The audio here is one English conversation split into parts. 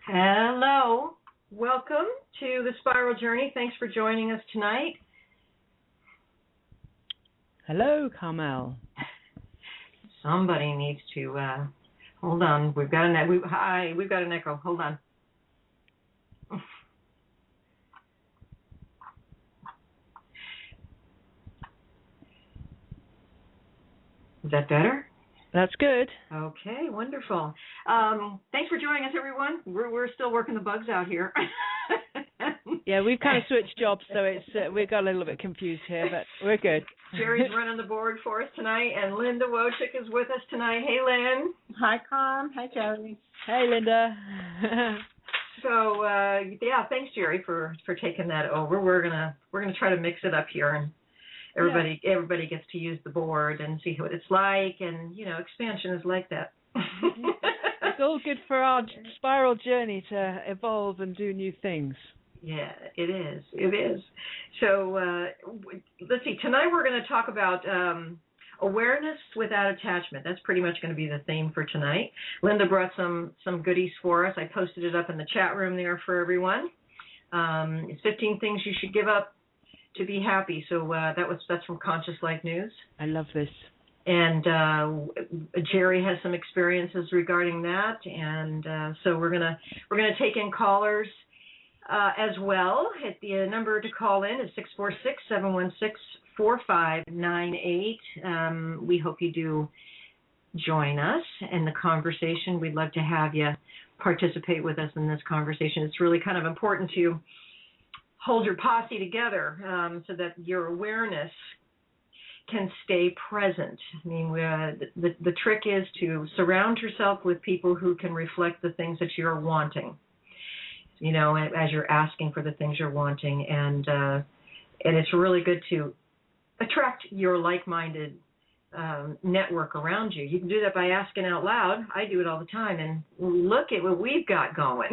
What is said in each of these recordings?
Hello. Welcome to the Spiral Journey. Thanks for joining us tonight. Hello, Carmelle. Somebody needs to hold on. We've got an echo. Hold on. Is that better? That's good. Okay, wonderful. Thanks for joining us, everyone. We're still working the bugs out here. Yeah, we've kind of switched jobs, so we got a little bit confused here, but we're good. Geri's running the board for us tonight, and Linda Wojcik is with us tonight. Hey, Lynn. Hi, Carm. Hi, Geri. Hey, Linda. So thanks, Geri, for taking that over. We're gonna try to mix it up here, and everybody gets to use the board and see what it's like, and expansion is like that. It's all good for our spiral journey to evolve and do new things. Yeah, it is. It is. So let's see. Tonight we're going to talk about awareness without attachment. That's pretty much going to be the theme for tonight. Linda brought some goodies for us. I posted it up in the chat room there for everyone. It's 15 things you should give up to be happy. So that's from Conscious Life News. I love this. And Geri has some experiences regarding that, and so we're gonna take in callers as well. The number to call in is 646-716-4598. We hope you do join us in the conversation. We'd love to have you participate with us in this conversation. It's really kind of important to hold your posse together so that your awareness can stay present. I mean, the trick is to surround yourself with people who can reflect the things that you're wanting, as you're asking for the things you're wanting. And it's really good to attract your like-minded network around you. You can do that by asking out loud. I do it all the time. And look at what we've got going.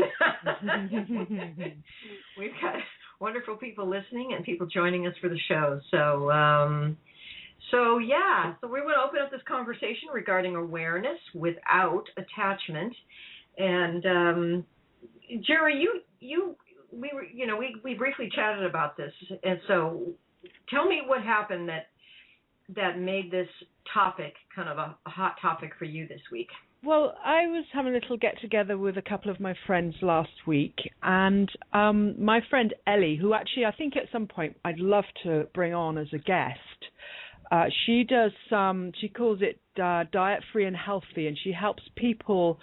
We've got wonderful people listening and people joining us for the show. So we want to open up this conversation regarding awareness without attachment. And Geri, we briefly chatted about this, and so tell me what happened that made this topic kind of a hot topic for you this week. Well, I was having a little get-together with a couple of my friends last week, and my friend Ellie, who actually I think at some point I'd love to bring on as a guest, she does she calls it Diet Free and Healthy, and she helps people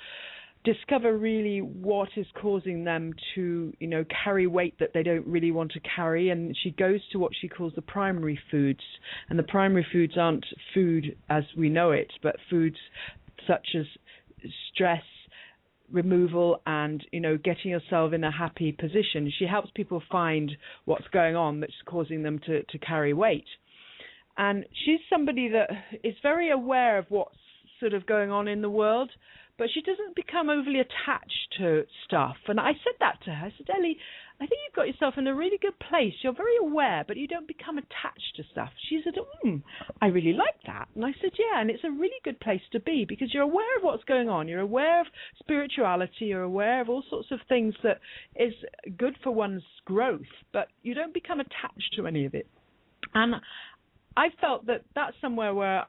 discover really what is causing them to, carry weight that they don't really want to carry. And she goes to what she calls the primary foods. And the primary foods aren't food as we know it, but foods such as stress removal and, getting yourself in a happy position. She helps people find what's going on that's causing them to carry weight. And she's somebody that is very aware of what's sort of going on in the world, but she doesn't become overly attached to stuff. And I said that to her. I said, Ellie, I think you've got yourself in a really good place. You're very aware, but you don't become attached to stuff. She said, I really like that. And I said, yeah, and it's a really good place to be because you're aware of what's going on. You're aware of spirituality. You're aware of all sorts of things that is good for one's growth, but you don't become attached to any of it. And I felt that that's somewhere where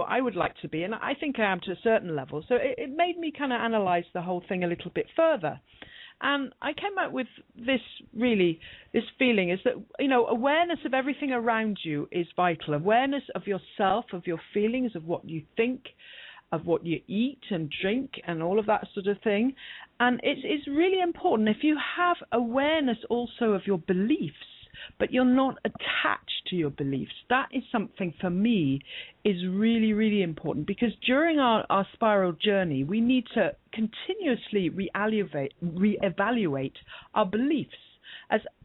I would like to be, and I think I am to a certain level. So it made me kind of analyze the whole thing a little bit further. And I came out with this feeling is that, awareness of everything around you is vital. Awareness of yourself, of your feelings, of what you think, of what you eat and drink and all of that sort of thing. And it's really important if you have awareness also of your beliefs, but you're not attached to your beliefs. That is something for me is really, really important because during our spiral journey, we need to continuously reevaluate our beliefs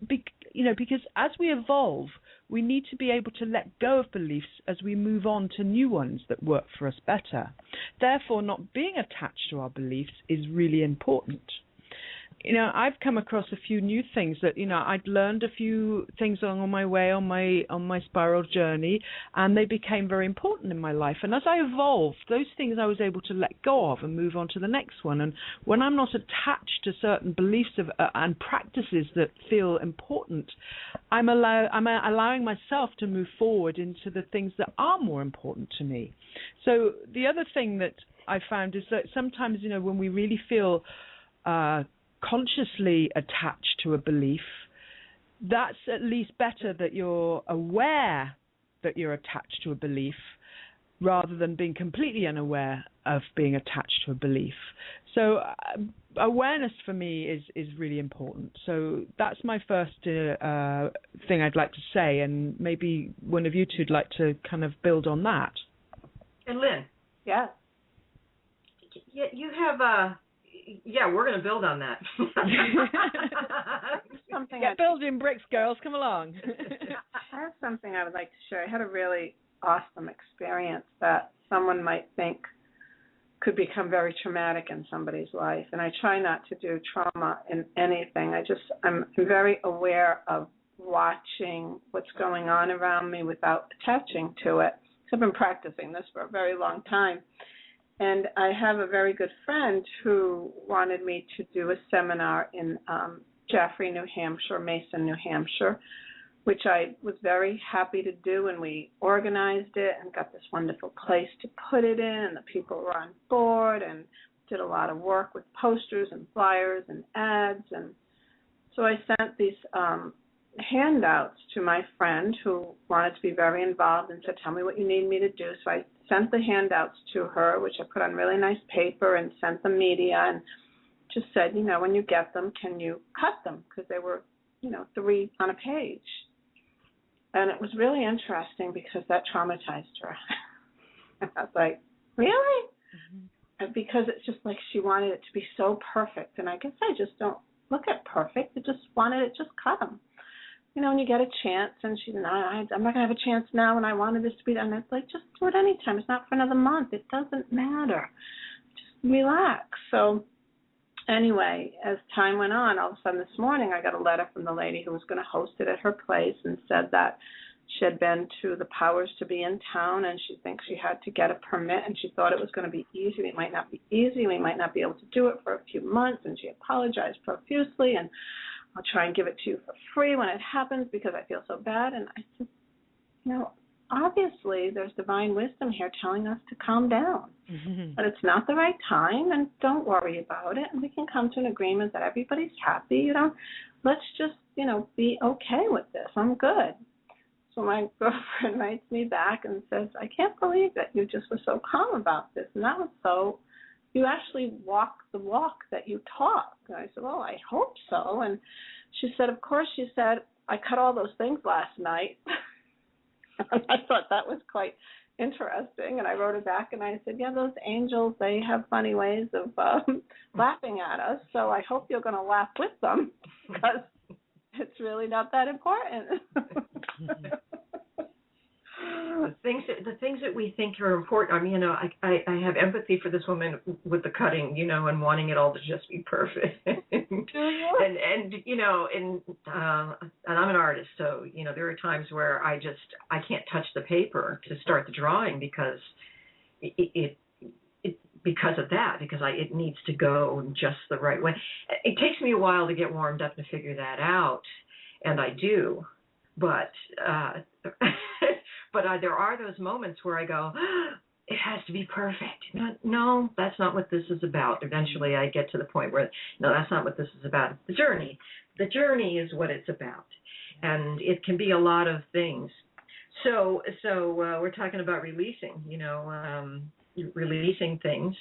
because as we evolve, we need to be able to let go of beliefs as we move on to new ones that work for us better. Therefore, not being attached to our beliefs is really important. I've come across a few new things that, I'd learned a few things along my way on my spiral journey, and they became very important in my life. And as I evolved, those things I was able to let go of and move on to the next one. And when I'm not attached to certain beliefs and practices that feel important, I'm allowing myself to move forward into the things that are more important to me. So the other thing that I found is that sometimes, when we really feel consciously attached to a belief, that's at least better that you're aware that you're attached to a belief rather than being completely unaware of being attached to a belief. So awareness for me is really important. So that's my first thing I'd like to say, and maybe one of you two would like to kind of build on that. And Lynn? Yeah. You have we're going to build on that. Building bricks, girls. Come along. I have something I would like to share. I had a really awesome experience that someone might think could become very traumatic in somebody's life. And I try not to do trauma in anything. I'm very aware of watching what's going on around me without attaching to it. So I've been practicing this for a very long time. And I have a very good friend who wanted me to do a seminar in Jaffrey, New Hampshire, Mason, New Hampshire, which I was very happy to do, and we organized it and got this wonderful place to put it in, and the people were on board and did a lot of work with posters and flyers and ads. And so I sent these handouts to my friend who wanted to be very involved and said, tell me what you need me to do. So I sent the handouts to her, which I put on really nice paper and sent the media, and just said, when you get them, can you cut them? Because they were, 3 on a page. And it was really interesting because that traumatized her. I was like, really? Mm-hmm. Because it's just like she wanted it to be so perfect. And I guess I just don't look at perfect. I just wanted it, just cut them. When you get a chance, and she's I'm not going to have a chance now, and I wanted this to be done. It's like, just do it anytime. It's not for another month. It doesn't matter. Just relax. So anyway, as time went on, all of a sudden this morning I got a letter from the lady who was going to host it at her place and said that she had been to the powers to be in town, and she thinks she had to get a permit, and she thought it was going to be easy. It might not be easy. We might not be able to do it for a few months, and she apologized profusely, and I'll try and give it to you for free when it happens because I feel so bad. And I said, obviously there's divine wisdom here telling us to calm down. Mm-hmm. But it's not the right time, and don't worry about it. And we can come to an agreement that everybody's happy. Let's just, be okay with this. I'm good. So my girlfriend writes me back and says, I can't believe that you just were so calm about this. And that was so... You actually walk the walk that you talk. And I said, well, I hope so. And she said, of course, she said, I cut all those things last night. And I thought that was quite interesting. And I wrote her back and I said, yeah, those angels, they have funny ways of laughing at us. So I hope you're going to laugh with them because it's really not that important. The things that we think are important. I have empathy for this woman with the cutting, and wanting it all to just be perfect. and I'm an artist, so there are times where I can't touch the paper to start the drawing because because of that, because it needs to go just the right way. It takes me a while to get warmed up to figure that out, and I do, but. But there are those moments where I go, it has to be perfect. No, that's not what this is about. Eventually I get to the point where, no, that's not what this is about. It's the journey. The journey is what it's about. And it can be a lot of things. So we're talking about releasing, releasing things.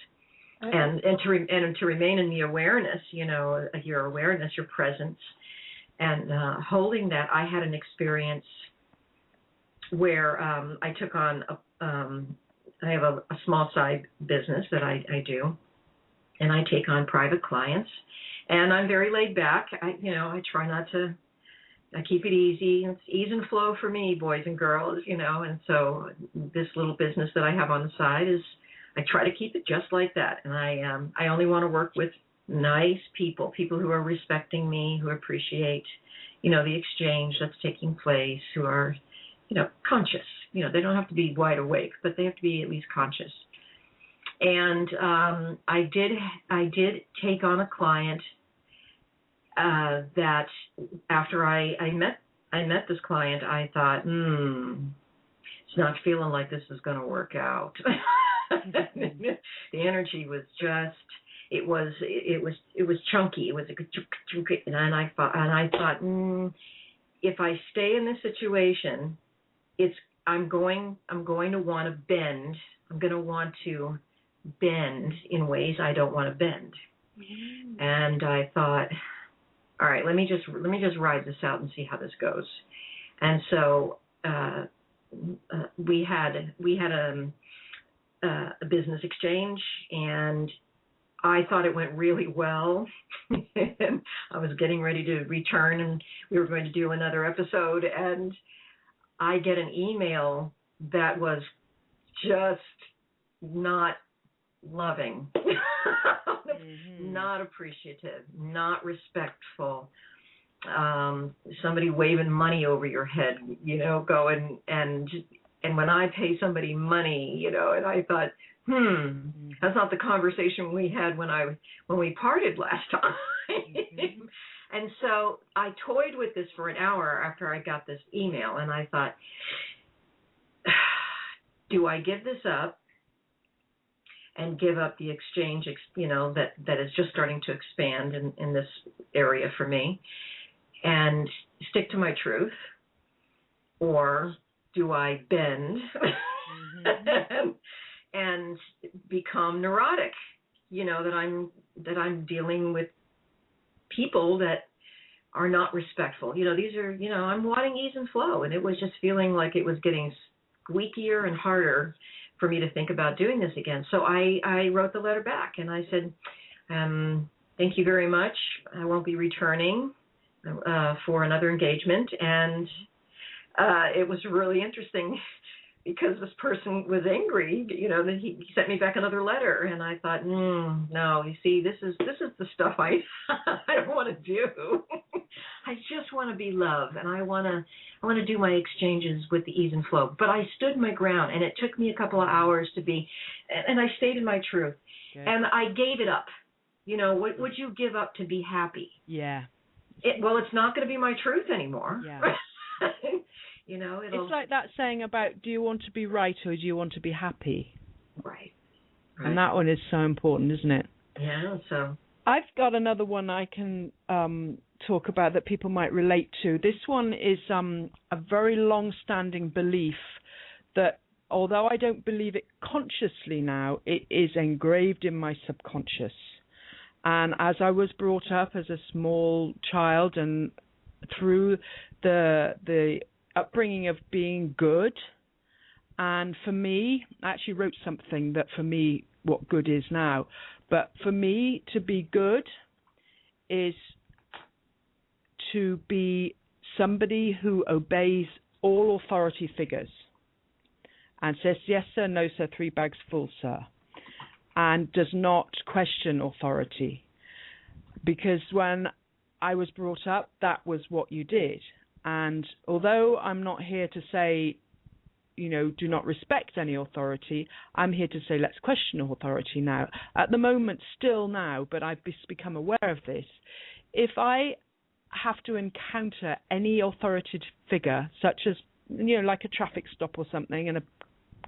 And to remain in the awareness, your awareness, your presence, and holding that. I had an experience where I took on I have a small side business that I do, and I take on private clients, and I'm very laid back. I try not to. I keep it easy. It's ease and flow for me, boys and girls, and so this little business that I have on the side I try to keep it just like that, and I only want to work with nice people who are respecting me, who appreciate, the exchange that's taking place, who are, conscious. They don't have to be wide awake, but they have to be at least conscious. And I did take on a client that after I met this client, I thought, it's not feeling like this is going to work out. The energy was just, it was chunky. It was like, and I thought, if I stay in this situation, I'm going to want to bend. I'm going to want to bend in ways I don't want to bend. And I thought, all right, let me just ride this out and see how this goes. And so we had a business exchange, and I thought it went really well. And I was getting ready to return, and we were going to do another episode, and I get an email that was just not loving, not appreciative, not respectful. Somebody waving money over your head, going, and when I pay somebody money, and I thought, that's not the conversation we had when we parted last time. And so I toyed with this for an hour after I got this email, and I thought, do I give this up and give up the exchange, that is just starting to expand in this area for me, and stick to my truth, or do I bend and become neurotic? That I'm dealing with people that are not respectful. These are, I'm wanting ease and flow, and it was just feeling like it was getting squeakier and harder for me to think about doing this again. So I wrote the letter back, and I said, thank you very much. I won't be returning for another engagement. And it was really interesting because this person was angry, that he sent me back another letter, and I thought, no, you see, this is the stuff I don't want to do. I just want to be love, and I want to do my exchanges with the ease and flow. But I stood my ground, and it took me a couple of hours and I stayed in my truth, and I gave it up. What would you give up to be happy? Yeah. It's not going to be my truth anymore. Yeah. It's like that saying about, do you want to be right or do you want to be happy? Right. And that one is so important, isn't it? Yeah, so. I've got another one I can talk about that people might relate to. This one is a very long-standing belief that, although I don't believe it consciously now, it is engraved in my subconscious. And as I was brought up as a small child, and through the upbringing of being good, and for me, I actually wrote something that for me, what good is now, but for me to be good is to be somebody who obeys all authority figures and says, yes, sir, no, sir, 3 bags full, sir, and does not question authority. Because when I was brought up, that was what you did. And although I'm not here to say, do not respect any authority, I'm here to say let's question authority now. At the moment, still now, but I've become aware of this. If I have to encounter any authoritative figure, such as, like a traffic stop or something, and a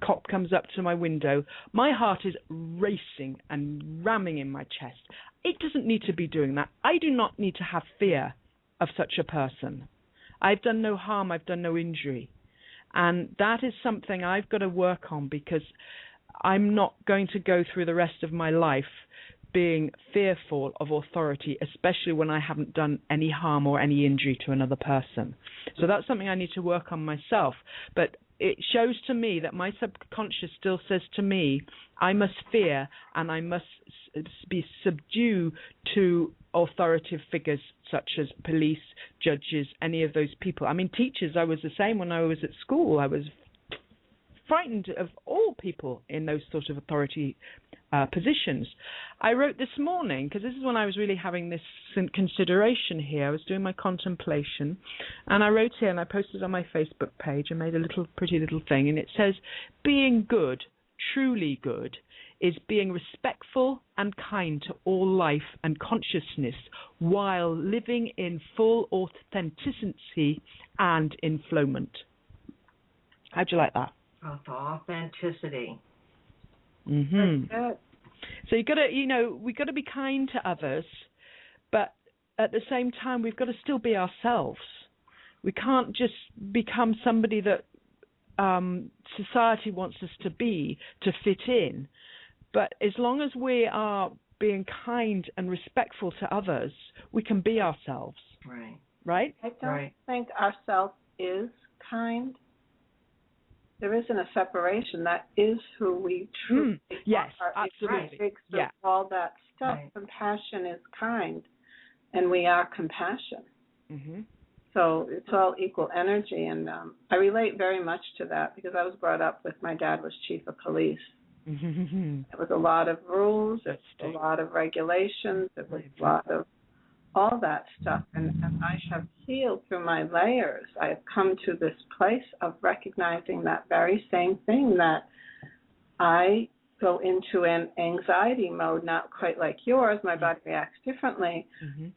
cop comes up to my window, my heart is racing and ramming in my chest. It doesn't need to be doing that. I do not need to have fear of such a person. I've done no harm, I've done no injury. And that is something I've got to work on, because I'm not going to go through the rest of my life being fearful of authority, especially when I haven't done any harm or any injury to another person. So that's something I need to work on myself. But it shows to me that my subconscious still says to me, I must fear and I must be subdued to authoritative figures such as police, judges, any of those people. I mean, teachers, I was the same when I was at school. I was frightened of all people in those sort of authority positions. I wrote this morning, because this is when I was really having this consideration here. I was doing my contemplation, and I wrote here, and I posted it on my Facebook page. I made a pretty little thing, and it says, being good, truly good, is being respectful and kind to all life and consciousness while living in full authenticity and inflowment. How'd you like that? Authenticity. Mm-hmm. So we've got to be kind to others, but at the same time, we've got to still be ourselves. We can't just become somebody that society wants us to be to fit in. But as long as we are being kind and respectful to others, we can be ourselves. Right. Right? I don't think ourself is kind. There isn't a separation. That is who we truly yes, are. absolutely. Right. All that stuff. Right. Compassion is kind, and we are compassion. Mm-hmm. So it's all equal energy, and I relate very much to that because I was brought up with my dad was chief of police. Mm-hmm. It was a lot of rules, it was a lot of regulations, it was a lot of all that stuff, and I have healed through my layers. I have come to this place of recognizing that very same thing, that I go into an anxiety mode, not quite like yours, my body reacts differently,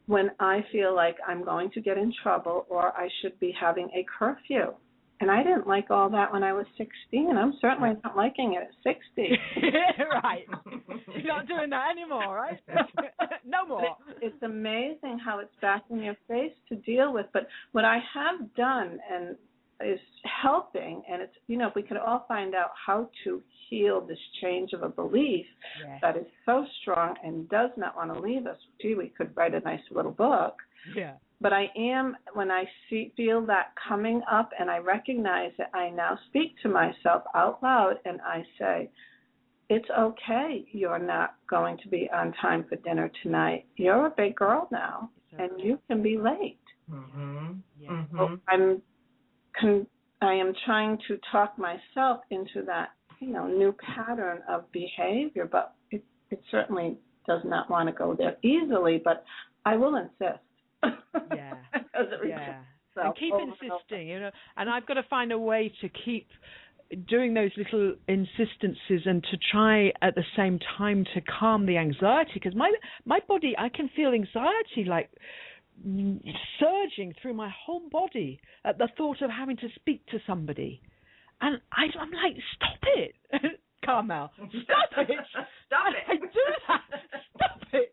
when I feel like I'm going to get in trouble or I should be having a curfew. And I didn't like all that when I was 16. I'm certainly not liking it at 60. Right. You're not doing that anymore, right? No more. It's amazing how it's back in your face to deal with. But what I have done and is helping, and it's, if we could all find out how to heal this change of a belief that is so strong and does not want to leave us. Gee, we could write a nice little book. Yeah. But I am, when I feel that coming up and I recognize it, I now speak to myself out loud and I say, it's okay, you're not going to be on time for dinner tonight. You're a big girl now, and you can be late. Mm-hmm. Yeah. So I am trying to talk myself into that, new pattern of behavior, but it certainly does not want to go there easily, but I will insist. Yeah. And keep insisting, and I've got to find a way to keep doing those little insistences and to try at the same time to calm the anxiety, because my body, I can feel anxiety like surging through my whole body at the thought of having to speak to somebody, and I'm like, stop it. Carmelle, stop it. Stop it. I do that. Stop it.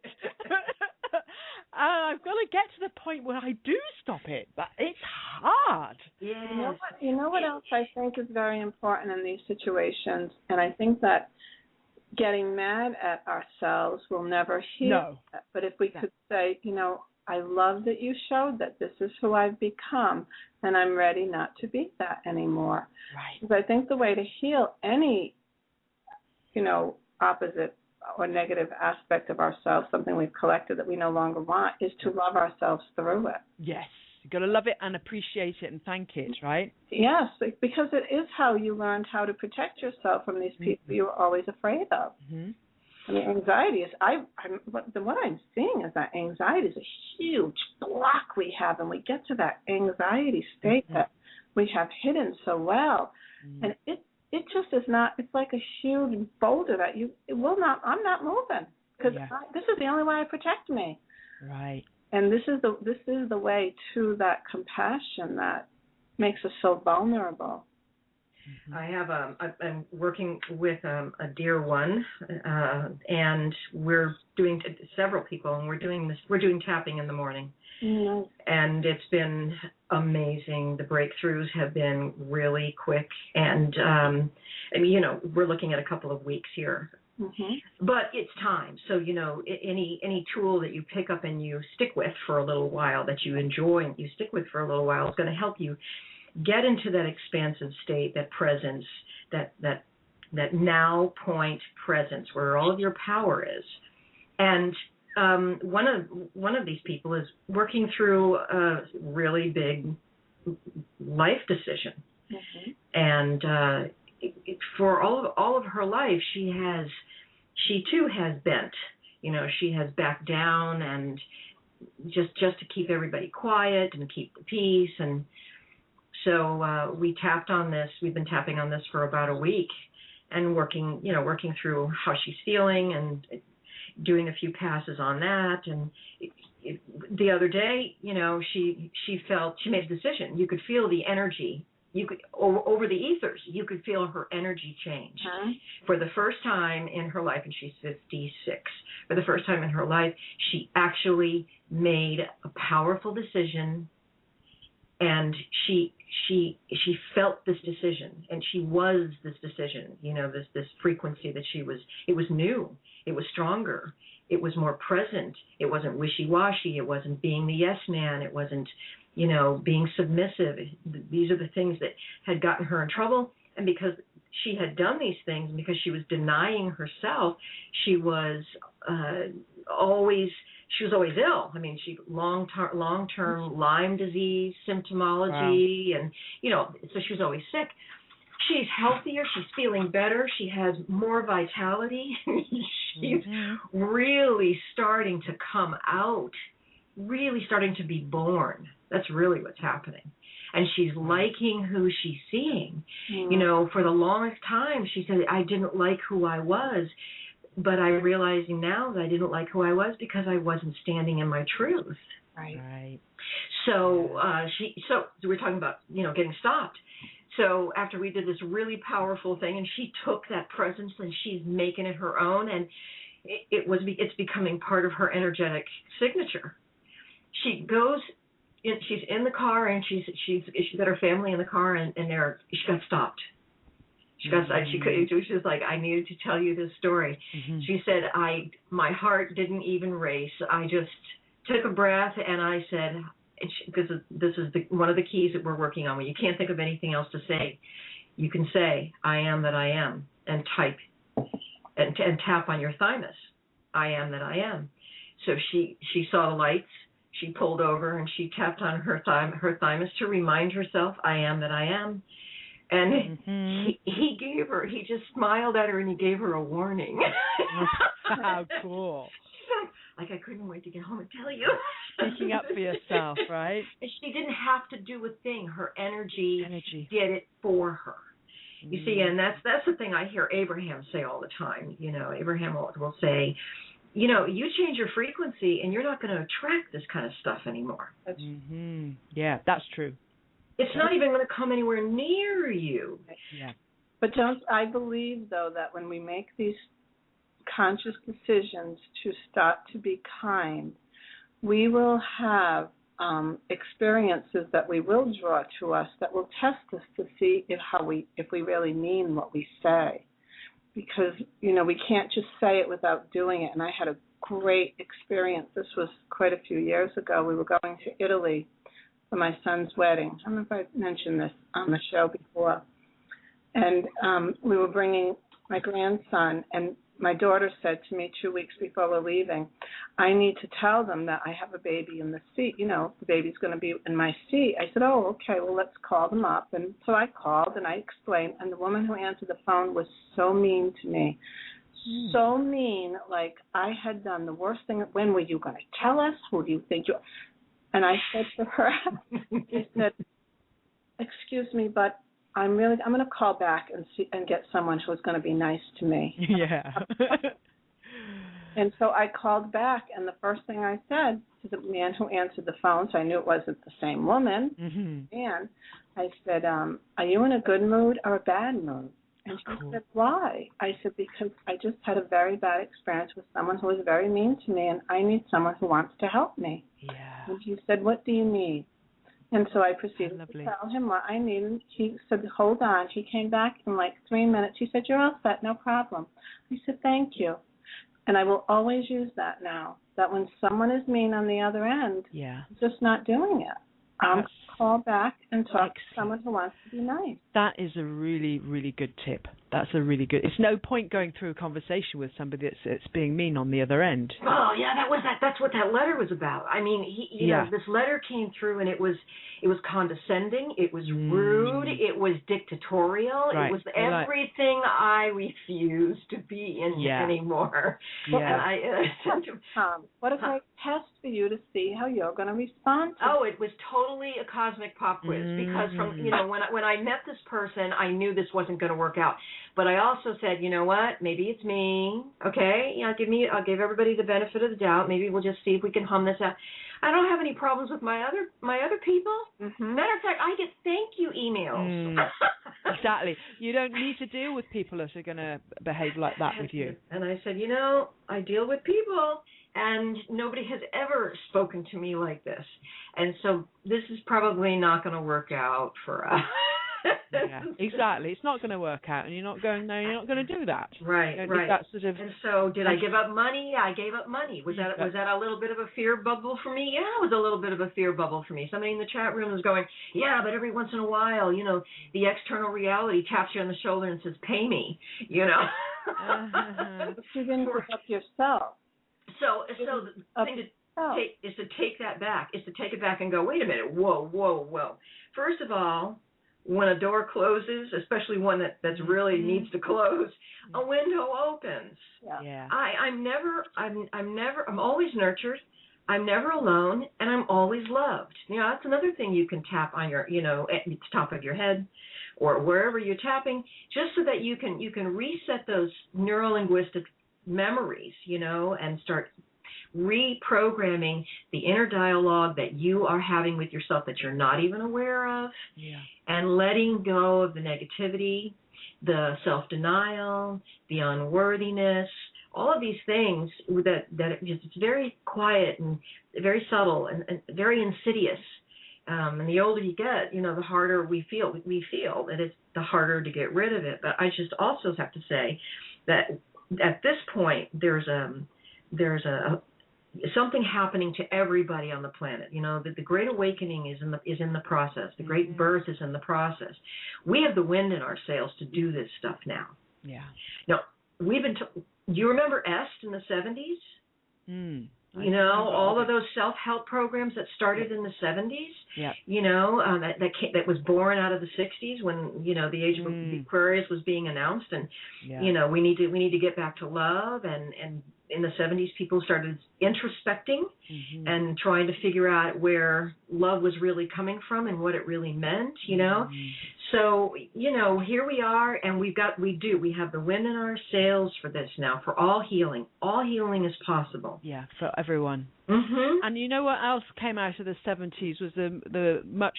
I've got to get to the point where I do stop it, but it's hard. Yes. You know what else I think is very important in these situations, and I think that getting mad at ourselves will never heal. No. But if we could say, I love that you showed that this is who I've become, and I'm ready not to be that anymore. Right. Because I think the way to heal any, opposite or negative aspect of ourselves, something we've collected that we no longer want, is to love ourselves through it. Yes. You've got to love it and appreciate it and thank it, right? Yes, because it is how you learned how to protect yourself from these people you were always afraid of. Mm-hmm. I mean, anxiety is, what I'm seeing is that anxiety is a huge block we have, and we get to that anxiety state that we have hidden so well. And it just is not, it's like a huge boulder that I'm not moving, because this is the only way I protect me. Right. And this is the way to that compassion that makes us so vulnerable. I have I'm working with a dear one, and we're doing several people, and we're doing tapping in the morning. Mm-hmm. And it's been amazing. The breakthroughs have been really quick, and we're looking at a couple of weeks here. Mm-hmm. But it's time. So, any tool that you pick up and you stick with for a little while, that you enjoy and you stick with for a little while, is going to help you get into that expansive state, that presence, that now point presence where all of your power is. And one of these people is working through a really big life decision. Mm-hmm. And for all of her life, she has she too has bent. She has backed down, and just to keep everybody quiet and keep the peace. And so we tapped on this. We've been tapping on this for about a week, and working through how she's feeling and doing a few passes on that. And the other day, she made a decision. You could feel the energy. You could over the ethers. You could feel her energy change for the first time in her life, and she's 56. For the first time in her life, she actually made a powerful decision, and she felt this decision, and she was this decision. This frequency that she was. It was new. It was stronger. It was more present. It wasn't wishy-washy. It wasn't being the yes man. It wasn't, being submissive. These are the things that had gotten her in trouble. And because she had done these things, and because she was denying herself, she was always ill. I mean, she long-term Lyme disease symptomology, wow. And so she was always sick. She's healthier. She's feeling better. She has more vitality. She's really starting to come out, really starting to be born. That's really what's happening. And she's liking who she's seeing. For the longest time, she said, I didn't like who I was, but I'm realizing now that I didn't like who I was because I wasn't standing in my truth. Right. So so we're talking about, getting stopped. So after we did this really powerful thing, and she took that presence and she's making it her own, and it's becoming part of her energetic signature. She goes, she's in the car, and she's got her family in the car, and she got stopped. She was like, I needed to tell you this story. She said, my heart didn't even race. I just took a breath, and I said, because this is one of the keys that we're working on. When you can't think of anything else to say, you can say, I am that I am, and type and tap on your thymus. I am that I am. So she saw the lights. She pulled over, and she tapped on her thymus to remind herself, I am that I am. And he just smiled at her, and he gave her a warning. How cool. Like, I couldn't wait to get home and tell you. Speaking up for yourself, right? And she didn't have to do a thing. Her energy did it for her. You see, and that's the thing I hear Abraham say all the time. Abraham will say, you change your frequency, and you're not going to attract this kind of stuff anymore. Yeah, that's true. It's not even going to come anywhere near you. Yeah. But I believe, though, that when we make these conscious decisions to start to be kind, we will have experiences that we will draw to us that will test us to see if we really mean what we say. Because, we can't just say it without doing it. And I had a great experience. This was quite a few years ago. We were going to Italy for my son's wedding. I don't know if I mentioned this on the show before. And we were bringing my grandson, and my daughter said to me 2 weeks before we're leaving, I need to tell them that I have a baby in the seat. The baby's going to be in my seat. I said, oh, okay, well, let's call them up. And so I called, and I explained, and the woman who answered the phone was so mean to me. So mean, like I had done the worst thing. When were you going to tell us? Who do you think you are? And I said to her, I said, excuse me, but I'm going to call back and get someone who's going to be nice to me. Yeah. And so I called back, and the first thing I said to the man who answered the phone, so I knew it wasn't the same woman, and I said, are you in a good mood or a bad mood? And she said, why? I said, because I just had a very bad experience with someone who was very mean to me, and I need someone who wants to help me. Yeah. And he said, what do you need? And so I proceeded to tell him what I needed. He said, hold on. He came back in like 3 minutes. He said, you're all set, no problem. I said, thank you. And I will always use that now, that when someone is mean on the other end, I'm just not doing it. Call back and talk to someone who wants to be nice. That is a really, really good tip. That's a really good. It's no point going through a conversation with somebody that's being mean on the other end. Oh yeah, that's what that letter was about. I mean, you know, this letter came through and it was condescending, it was rude, it was dictatorial, it was everything I refuse to be in anymore. Yeah. And what if I test for you to see how you're going to respond to it was totally a cosmic pop quiz because from when I met this person, I knew this wasn't going to work out. But I also said, you know what? Maybe it's me. Okay, I'll give everybody the benefit of the doubt. Maybe we'll just see if we can hum this out. I don't have any problems with my other people. Mm-hmm. Matter of fact, I get thank you emails. Exactly. You don't need to deal with people that are going to behave like that with you. And I said, I deal with people, and nobody has ever spoken to me like this. And so this is probably not going to work out for us. Yeah, exactly. It's not going to work out, and you're not going to do that. Right. That sort of. And so, did I give up money? I gave up money. Was that a little bit of a fear bubble for me? Yeah, it was a little bit of a fear bubble for me. Somebody in the chat room was going, yeah, but every once in a while, the external reality taps you on the shoulder and says, "Pay me," But you didn't give up yourself. So the thing is to take that back. Is to take it back and go, wait a minute, whoa. First of all, when a door closes, especially one that's really needs to close, a window opens. Yeah. I'm always nurtured. I'm never alone, and I'm always loved. That's another thing you can tap on your, at the top of your head or wherever you're tapping, just so that you can reset those neurolinguistic memories, and start reprogramming the inner dialogue that you are having with yourself that you're not even aware of, and letting go of the negativity, the self-denial, the unworthiness, all of these things that it's very quiet and very subtle and very insidious. And the older you get, the harder we feel that it's the harder to get rid of it. But I just also have to say that at this point, there's something happening to everybody on the planet. The Great Awakening is in the process. The Great Birth is in the process. We have the wind in our sails to do this stuff now. Yeah. Now, we've been. Do you remember EST in the 70s? All of those self-help programs that started in the 70s. Yeah. That was born out of the 60s when the age of Aquarius was being announced, and we need to get back to love, and in the 70s people started introspecting and trying to figure out where love was really coming from and what it really meant. So here we are, and we have the wind in our sails for this now, for all healing. All healing is possible. Yeah, for everyone. Mm-hmm. And you know what else came out of the 70s was the much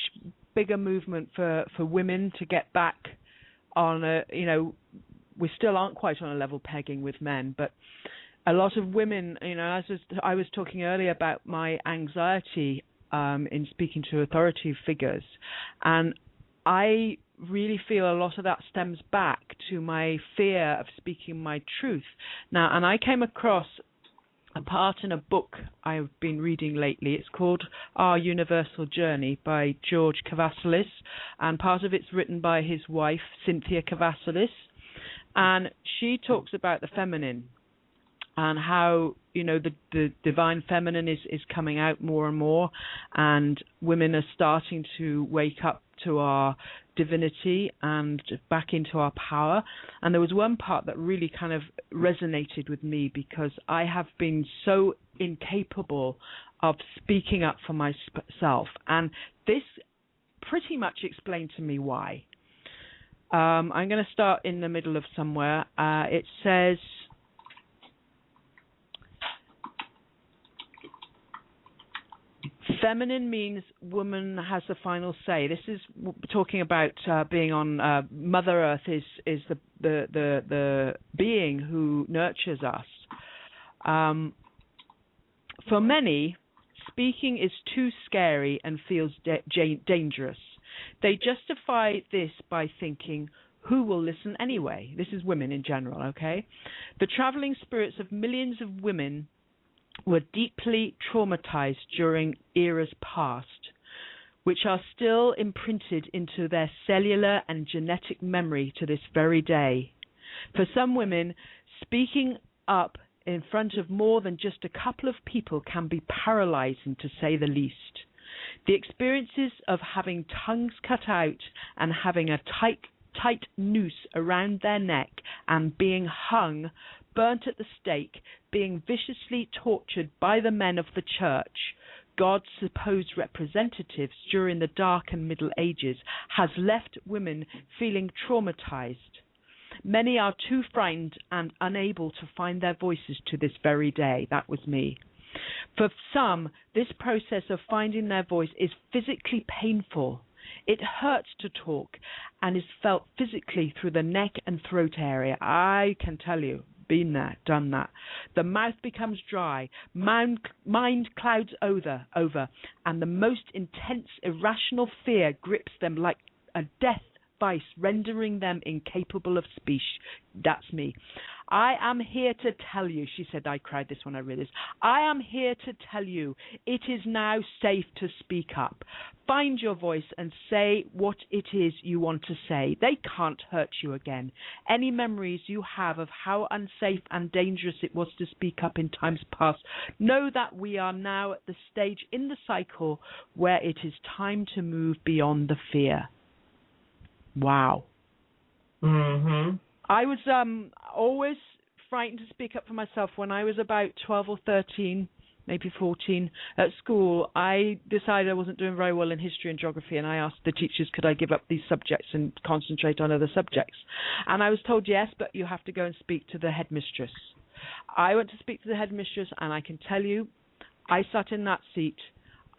bigger movement for women to get back on we still aren't quite on a level pegging with men, but a lot of women, as I was talking earlier about my anxiety in speaking to authority figures, and I really feel a lot of that stems back to my fear of speaking my truth. Now, and I came across a part in a book I've been reading lately. It's called Our Universal Journey by George Kavasilis, and part of it's written by his wife, Cynthia Kavasilis, and she talks about the feminine and how, the divine feminine is coming out more and more, and women are starting to wake up to our divinity and back into our power. And there was one part that really kind of resonated with me, because I have been so incapable of speaking up for myself, and this pretty much explained to me why. I'm going to start in the middle of somewhere. It says, feminine means woman has the final say. This is talking about being on Mother Earth is the being who nurtures us. For many, speaking is too scary and feels dangerous. They justify this by thinking, who will listen anyway? This is women in general, okay? The traveling spirits of millions of women were deeply traumatized during eras past. which are still imprinted into their cellular and genetic memory to this very day. For some women, speaking up in front of more than just a couple of people can be paralyzing, to say the least. The experiences of having tongues cut out and having a tight noose around their neck and being hung, burnt at the stake, being viciously tortured by the men of the church, God's supposed representatives during the Dark and Middle Ages, has left women feeling traumatized. Many are too frightened and unable to find their voices to this very day. That was me. For some, this process of finding their voice is physically painful. It hurts to talk and is felt physically through the neck and throat area. I can tell you, been there, done that. The mouth becomes dry, mind clouds over, and the most intense irrational fear grips them like a death vice, rendering them incapable of speech. That's me. I am here to tell you, she said, I cried this when I read this, I am here to tell you it is now safe to speak up. Find your voice and say what it is you want to say. They can't hurt you again. Any memories you have of how unsafe and dangerous it was to speak up in times past, know that we are now at the stage in the cycle where it is time to move beyond the fear. Wow. Mm-hmm. I was always frightened to speak up for myself. When I was about 12 or 13, maybe 14, at school, I decided I wasn't doing very well in history and geography, and I asked the teachers, could I give up these subjects and concentrate on other subjects? And I was told, yes, but you have to go and speak to the headmistress. I went to speak to the headmistress, and I can tell you, I sat in that seat.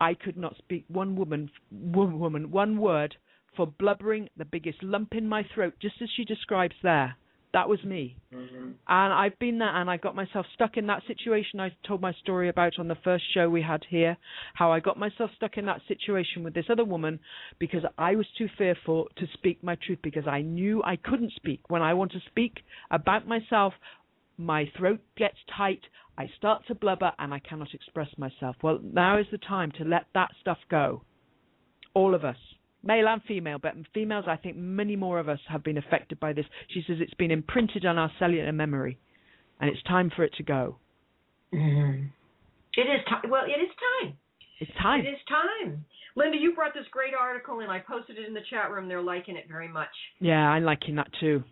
I could not speak one word for blubbering, the biggest lump in my throat, just as she describes there. That was me. Mm-hmm. And I've been there, and I got myself stuck in that situation I told my story about on the first show we had here, how I got myself stuck in that situation with this other woman because I was too fearful to speak my truth, because I knew I couldn't speak. When I want to speak about myself, my throat gets tight, I start to blubber, and I cannot express myself. Well, now is the time to let that stuff go. All of us. Male and female, but females, I think many more of us have been affected by this. She says it's been imprinted on our cellular memory, and it's time for it to go. Mm-hmm. It is time. Well, it is time. It's time. It is time. Linda, you brought this great article, and I posted it in the chat room. They're liking it very much. Yeah, I'm liking that too.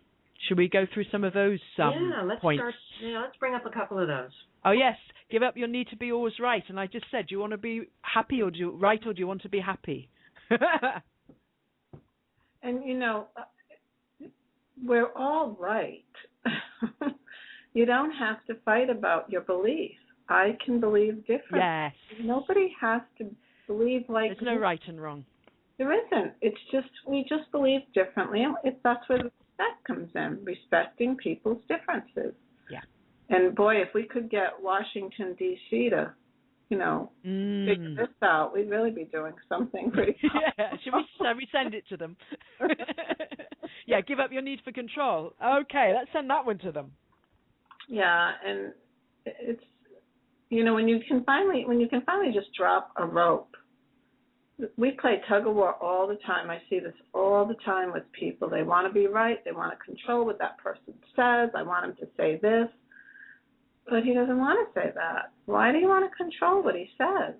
Should we go through some of those points? Let's bring up a couple of those. Oh, yes. Give up your need to be always right. And I just said, do you want to be happy or do you want to be happy? And, we're all right. You don't have to fight about your belief. I can believe differently. Yes. Nobody has to believe like... There's no right and wrong. There isn't. It's just, we just believe differently. And that's where the respect comes in, respecting people's differences. Yeah. And, boy, if we could get Washington, D.C. to... figure this out, we'd really be doing something pretty cool. Yeah, should we send it to them? Yeah, give up your need for control. Okay, let's send that one to them. Yeah, and it's, when you can finally just drop a rope. We play tug of war all the time. I see this all the time with people. They want to be right. They want to control what that person says. I want him to say this. But he doesn't want to say that. Why do you want to control what he says?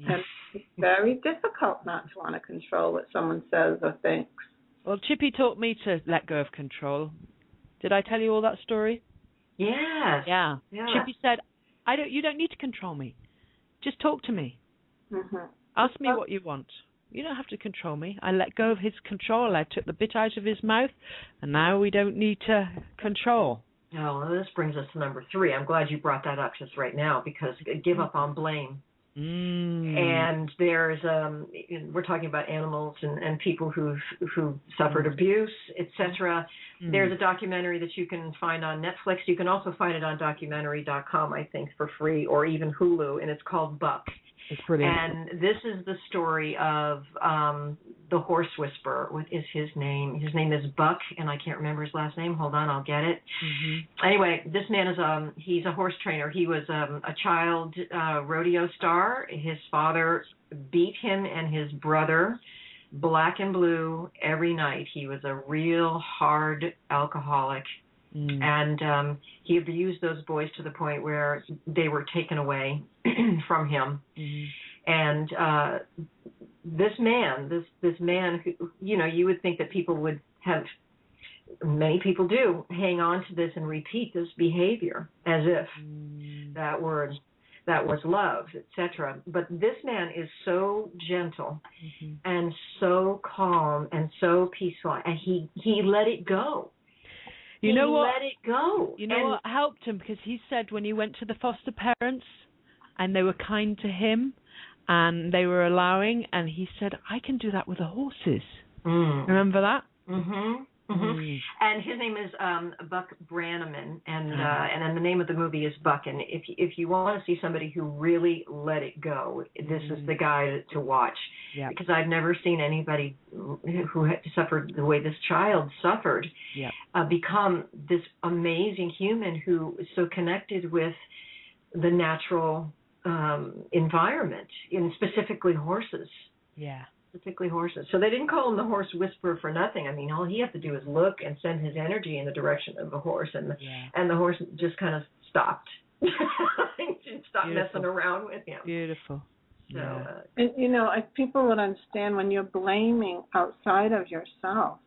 And it's very difficult not to want to control what someone says or thinks. Well, Chippy taught me to let go of control. Did I tell you all that story? Yes. Yeah. Chippy said, you don't need to control me. Just talk to me. Mm-hmm. Ask me what you want. You don't have to control me. I let go of his control. I took the bit out of his mouth, and now we don't need to control. Oh, well, this brings us to number 3. I'm glad you brought that up just right now, because give up on blame. And there's we're talking about animals and people who've suffered abuse, etc. There's a documentary that you can find on Netflix. You can also find it on documentary.com, I think, for free, or even Hulu, and it's called Buck. It's brilliant. And this is the story of the horse whisperer. What is his name? His name is Buck, and I can't remember his last name. Hold on, I'll get it. Mm-hmm. Anyway, this man is he's a horse trainer. He was a child rodeo star. His father beat him and his brother black and blue every night. He was a real hard alcoholic. And he abused those boys to the point where they were taken away from him. And this man who, you would think that people would have, many people do, hang on to this and repeat this behavior as if that was love, etc. But this man is so gentle and so calm and so peaceful, and he let it go. You know what? Let it go. You know what helped him? Because he said when he went to the foster parents and they were kind to him and they were allowing, and he said, I can do that with the horses. Remember that? And his name is Buck Brannaman, and then the name of the movie is Buck. And if you want to see somebody who really let it go, this is the guy to watch. Yep. Because I've never seen anybody who had suffered the way this child suffered become this amazing human who is so connected with the natural environment, specifically horses. Yeah. Particularly horses. So they didn't call him the horse whisperer for nothing. I mean, all he had to do was look and send his energy in the direction of the horse, and the horse just kind of stopped. He didn't stop messing around with him. Beautiful. So, and people would understand when you're blaming outside of yourself,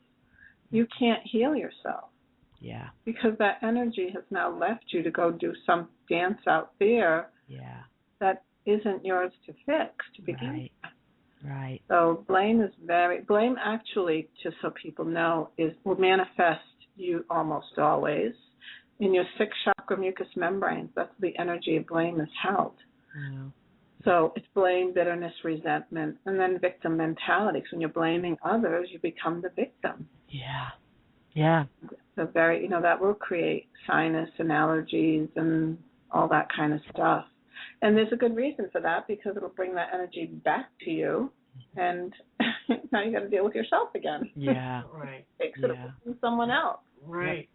you can't heal yourself. Yeah. Because that energy has now left you to go do some dance out there. Yeah. That isn't yours to fix to begin with. Right. So blame actually, just so people know, will manifest you almost always in your 6th chakra mucous membranes. That's the energy of blame is held. Wow. So it's blame, bitterness, resentment, and then victim mentality. So when you're blaming others, you become the victim. Yeah. Yeah. So that will create sinus and allergies and all that kind of stuff. And there's a good reason for that, because it'll bring that energy back to you, and now you got to deal with yourself again. Yeah, right. Takes it from someone else. Right.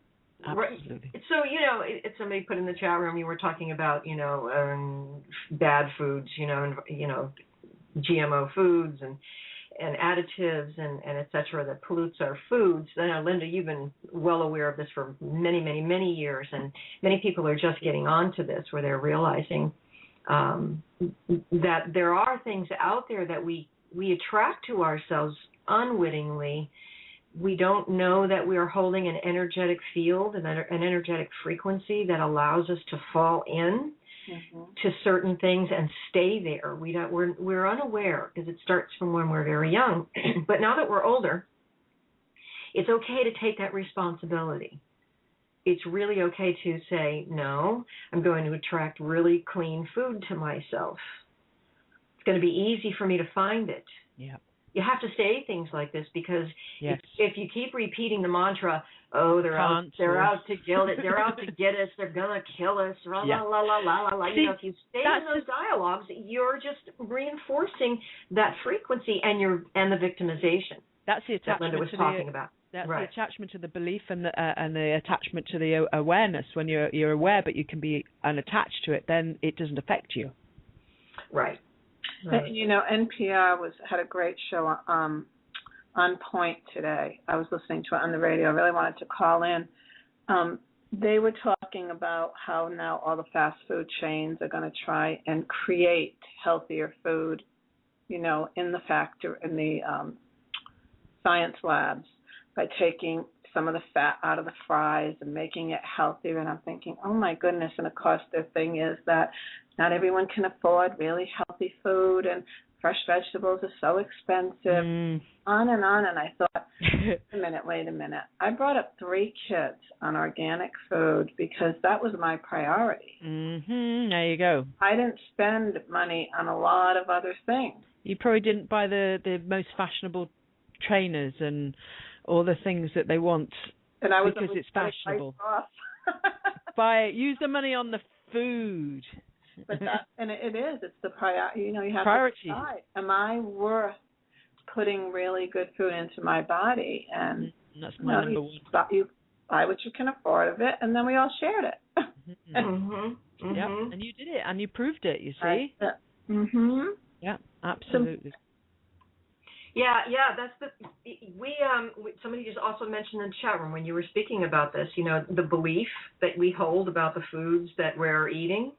Yep. Absolutely. So, it's somebody put in the chat room, you were talking about, bad foods, and, GMO foods and additives and et cetera that pollutes our foods. Linda, you've been well aware of this for many, many, many years, and many people are just getting onto this where they're realizing that there are things out there that we attract to ourselves unwittingly. We don't know that we are holding an energetic field and an energetic frequency that allows us to fall in to certain things and stay there. We're unaware, because it starts from when we're very young. But now that we're older, it's okay to take that responsibility. It's really okay to say, no, I'm going to attract really clean food to myself. It's going to be easy for me to find it. Yeah. You have to say things like this, because if you keep repeating the mantra, they're out to get it, they're out to get us, they're gonna kill us, la la la la la la. See, if you stay in those dialogues, you're just reinforcing that frequency and the victimization. That's the attachment that Linda was talking about. That's the attachment to the belief and the attachment to the awareness. When you're aware, but you can be unattached to it, then it doesn't affect you. Right. NPR had a great show on Point today. I was listening to it on the radio. I really wanted to call in. They were talking about how now all the fast food chains are going to try and create healthier food, in the science labs, by taking some of the fat out of the fries and making it healthier. And I'm thinking, oh my goodness. And of course, the thing is that not everyone can afford really healthy food, and fresh vegetables are so expensive, on and on. And I thought, wait a minute. I brought up 3 kids on organic food because that was my priority. There you go. I didn't spend money on a lot of other things. You probably didn't buy the most fashionable trainers and all the things that they want, and I was because it's fashionable. Use the money on the food. But that, and it is. It's the priority. You know, you have priority. to decide: am I worth putting really good food into my body? And that's my number one. You buy what you can afford of it, and then we all shared it. Yep, and you did it, and you proved it. You see. Yeah, absolutely. Yeah, that's somebody just also mentioned in the chat room when you were speaking about this, you know, the belief that we hold about the foods that we're eating,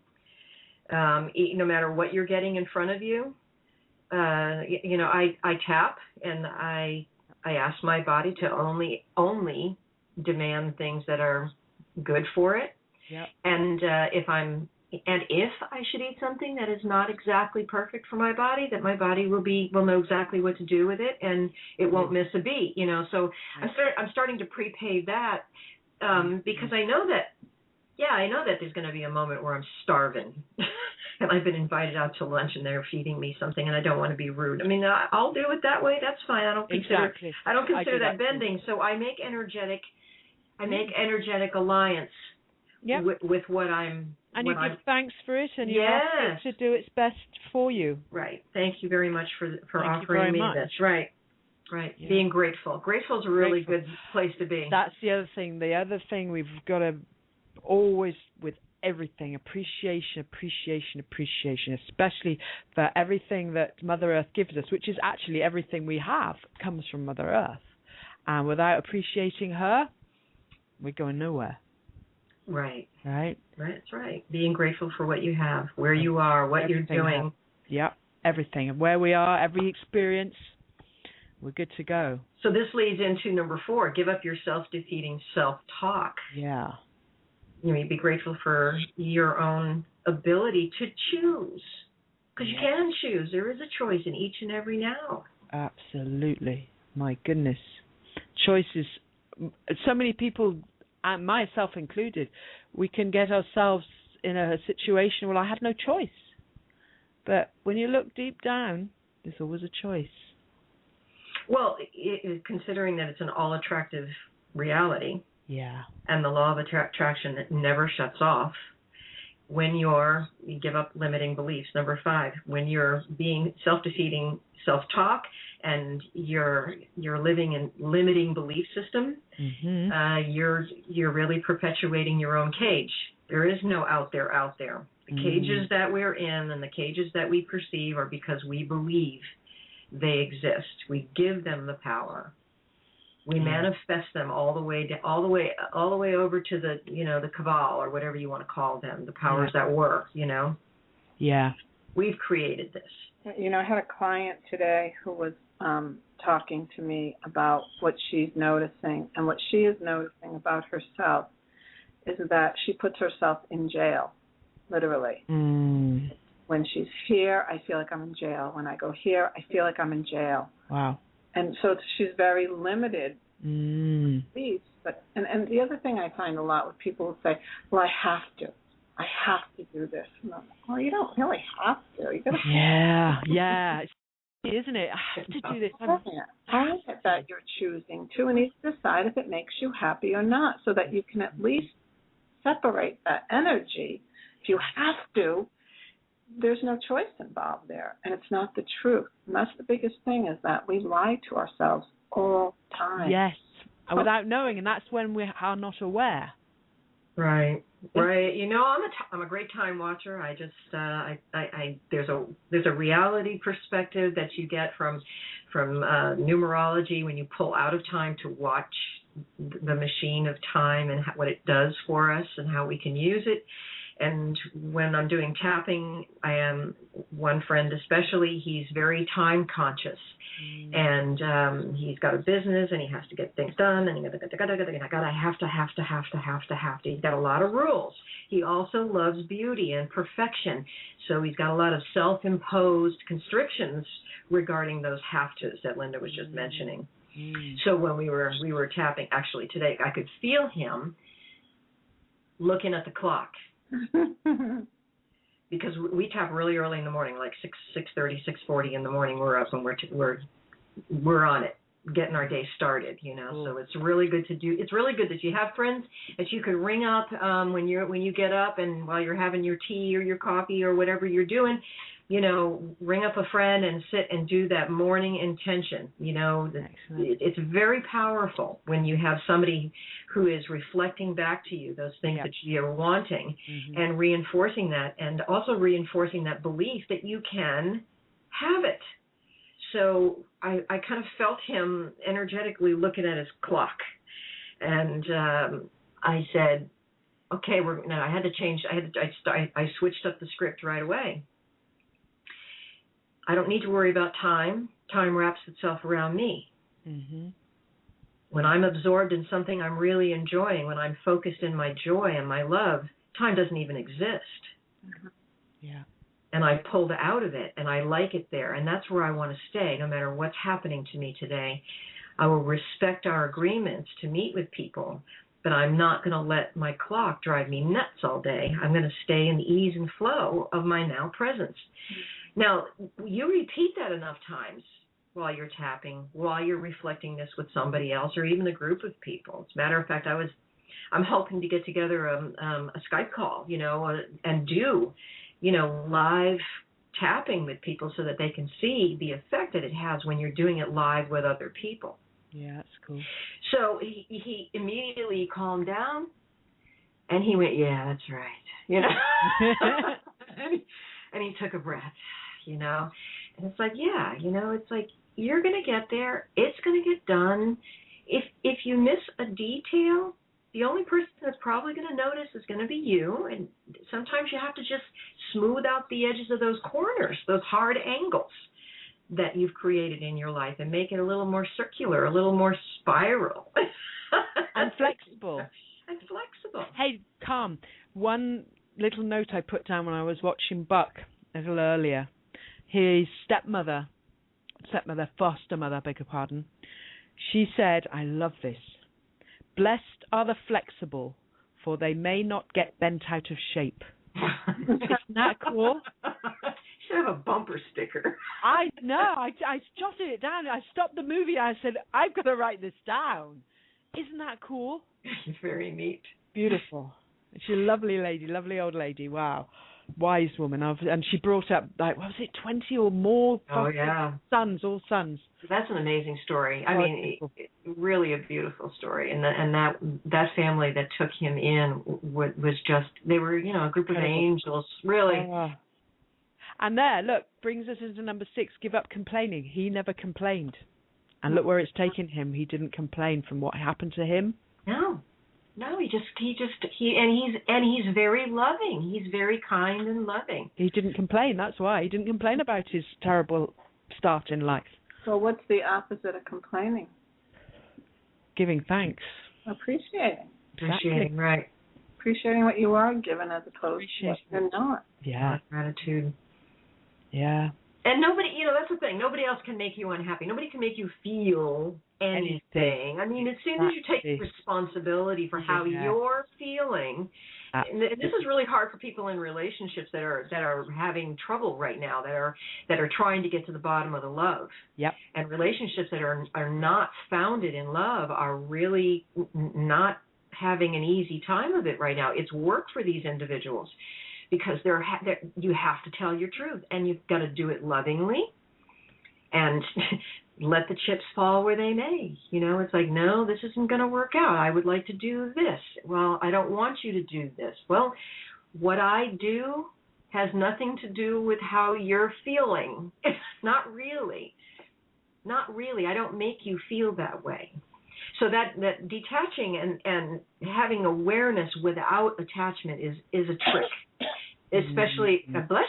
no matter what you're getting in front of you. You know, I tap and I ask my body to only demand things that are good for it. Yep. And if I should eat something that is not exactly perfect for my body, that my body will know exactly what to do with it, and it won't miss a beat. You know, so I'm starting to prepay that because I know that there's going to be a moment where I'm starving, and I've been invited out to lunch and they're feeding me something, and I don't want to be rude. I mean, I'll do it that way. That's fine. I don't consider that bending. So I make energetic alliance with what I'm. And you give thanks for it, and you ask it to do its best for you. Right. Thank you very much for offering me this. Right. Yeah. Being grateful. Grateful is a really good place to be. That's the other thing. The other thing we've got to always, with everything, appreciation, especially for everything that Mother Earth gives us, which is actually everything we have comes from Mother Earth. And without appreciating her, we're going nowhere. Right. That's right. Being grateful for what you have, where you are, what you're doing. Yep, everything. And where we are, every experience, we're good to go. So this leads into number 4, give up your self-defeating self-talk. Yeah. You know, be grateful for your own ability to choose. Because you can choose. There is a choice in each and every now. Absolutely. My goodness. Choices. So many people, and myself included, we can get ourselves in a situation where I had no choice. But when you look deep down, there's always a choice. Well, considering that it's an all-attractive reality, and the law of attraction that never shuts off, when you give up limiting beliefs. Number 5, when you're being self-defeating self-talk and you're living in limiting belief system, you're really perpetuating your own cage. There is no out there. The cages that we're in and the cages that we perceive are because we believe they exist. We give them the power. We manifest them all the way over to the the cabal or whatever you want to call them, the powers that were. Yeah. We've created this. You know, I had a client today who was talking to me about what she's noticing, and what she is noticing about herself is that she puts herself in jail, literally. When she's here, I feel like I'm in jail. When I go here, I feel like I'm in jail. Wow. And so she's very limited. But and the other thing I find a lot with people who say, well, I have to do this. And I'm like, well, you don't really have to. You gotta isn't it? I have to do this. I get that you're choosing to, and you decide if it makes you happy or not, so that you can at least separate that energy. If you have to, there's no choice involved there, and it's not the truth. And that's the biggest thing, is that we lie to ourselves all the time. Yes, without knowing, and that's when we are not aware. Right. You know, I'm a great time watcher. I just there's a reality perspective that you get from numerology when you pull out of time to watch the machine of time and what it does for us and how we can use it. And when I'm doing tapping, I am one friend especially, he's very time conscious. And he's got a business and he has to get things done and I have to. He's got a lot of rules. He also loves beauty and perfection. So he's got a lot of self-imposed constrictions regarding those have-tos that Linda was just mentioning. So when we were tapping, actually today, I could feel him looking at the clock. Because we tap really early in the morning, like 6:30, 6:40 in the morning. We're up and we're on it. getting our day started, Cool. So it's really good it's really good that you have friends that you can ring up when you get up, and while you're having your tea or your coffee or whatever you're doing, ring up a friend and sit and do that morning intention. It's very powerful when you have somebody who is reflecting back to you those things that you're wanting, and reinforcing that, and also reinforcing that belief that you can have it. So I kind of felt him energetically looking at his clock, and I said, "Okay, I had to change. I switched up the script right away. I don't need to worry about time. Time wraps itself around me. Mm-hmm. When I'm absorbed in something I'm really enjoying, when I'm focused in my joy and my love, time doesn't even exist." Mm-hmm. Yeah. And I pulled out of it, and I like it there, and that's where I want to stay, no matter what's happening to me today. I will respect our agreements to meet with people, but I'm not going to let my clock drive me nuts all day. I'm going to stay in the ease and flow of my now presence. Now, you repeat that enough times while you're tapping, while you're reflecting this with somebody else, or even a group of people. As a matter of fact, I'm hoping to get together a Skype call, and do live tapping with people so that they can see the effect that it has when you're doing it live with other people. Yeah, that's cool. So he immediately calmed down, and he went, "Yeah, that's right," and he took a breath, and it's like, yeah, it's like, you're going to get there. It's going to get done. If you miss a detail, the only person that's probably going to notice is going to be you, and sometimes you have to just smooth out the edges of those corners, those hard angles that you've created in your life, and make it a little more circular, a little more spiral. And flexible. And flexible. Hey, Carm, one little note I put down when I was watching Buck a little earlier. His foster mother, beg your pardon, she said, I love this, "Blessed are the flexible, for they may not get bent out of shape." Isn't that cool? Should have a bumper sticker. I know. I jotted it down. I stopped the movie. I said, I've got to write this down. Isn't that cool? Very neat. Beautiful. She's a lovely lady, lovely old lady. Wow. Wise woman. And she brought up, what was it, 20 or more? Oh, yeah. All sons. That's an amazing story. I mean, really a beautiful story. And that family that took him in was just, they were, a group of angels, really. And there, look, brings us into number 6, give up complaining. He never complained. And look where it's taken him. He didn't complain from what happened to him. No, he's very loving. He's very kind and loving. He didn't complain. That's why. He didn't complain about his terrible start in life. So what's the opposite of complaining? Giving thanks. Appreciating. Appreciating, right. Appreciating what you are given as opposed to what you're not. Yeah. Gratitude. Yeah. And nobody, that's the thing. Nobody else can make you unhappy. Nobody can make you feel anything. I mean, as soon as you take responsibility for how you're feeling, and this is really hard for people in relationships that are having trouble right now, that are trying to get to the bottom of the love. Yep. And relationships that are not founded in love are really not having an easy time of it right now. It's work for these individuals, because you have to tell your truth, and you've got to do it lovingly, and let the chips fall where they may. It's like, no, this isn't going to work out. I would like to do this. Well, I don't want you to do this. Well, what I do has nothing to do with how you're feeling. Not really. I don't make you feel that way. So that detaching and having awareness without attachment is a trick. Especially, bless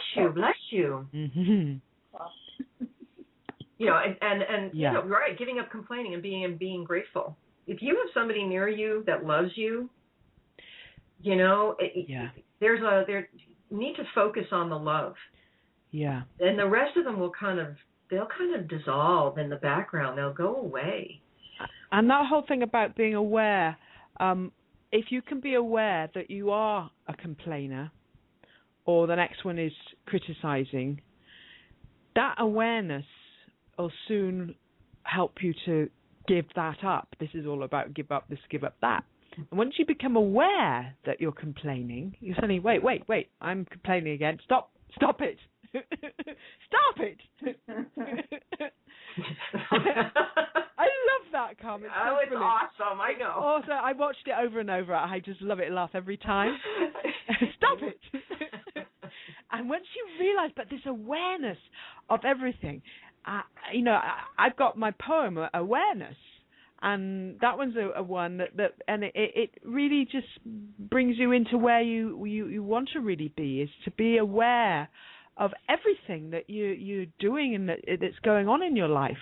you. Mm-hmm. Right, giving up complaining and being grateful. If you have somebody near you that loves you, you need to focus on the love. Yeah. And the rest of them they'll kind of dissolve in the background. They'll go away. And that whole thing about being aware, if you can be aware that you are a complainer, or the next one is criticizing, that awareness will soon help you to give that up. This is all about give up this, give up that. And once you become aware that you're complaining, you're suddenly, wait, I'm complaining again. Stop it. Stop it. I love that, Carmen. Oh, it's awesome. I know. Also, I watched it over and over. I just love it. Laugh every time. Stop it. And once you realize, but this awareness of everything, I've got my poem, Awareness. And that one's a one that and it really just brings you into where you want to really be, is to be aware of everything that you're doing and that's going on in your life.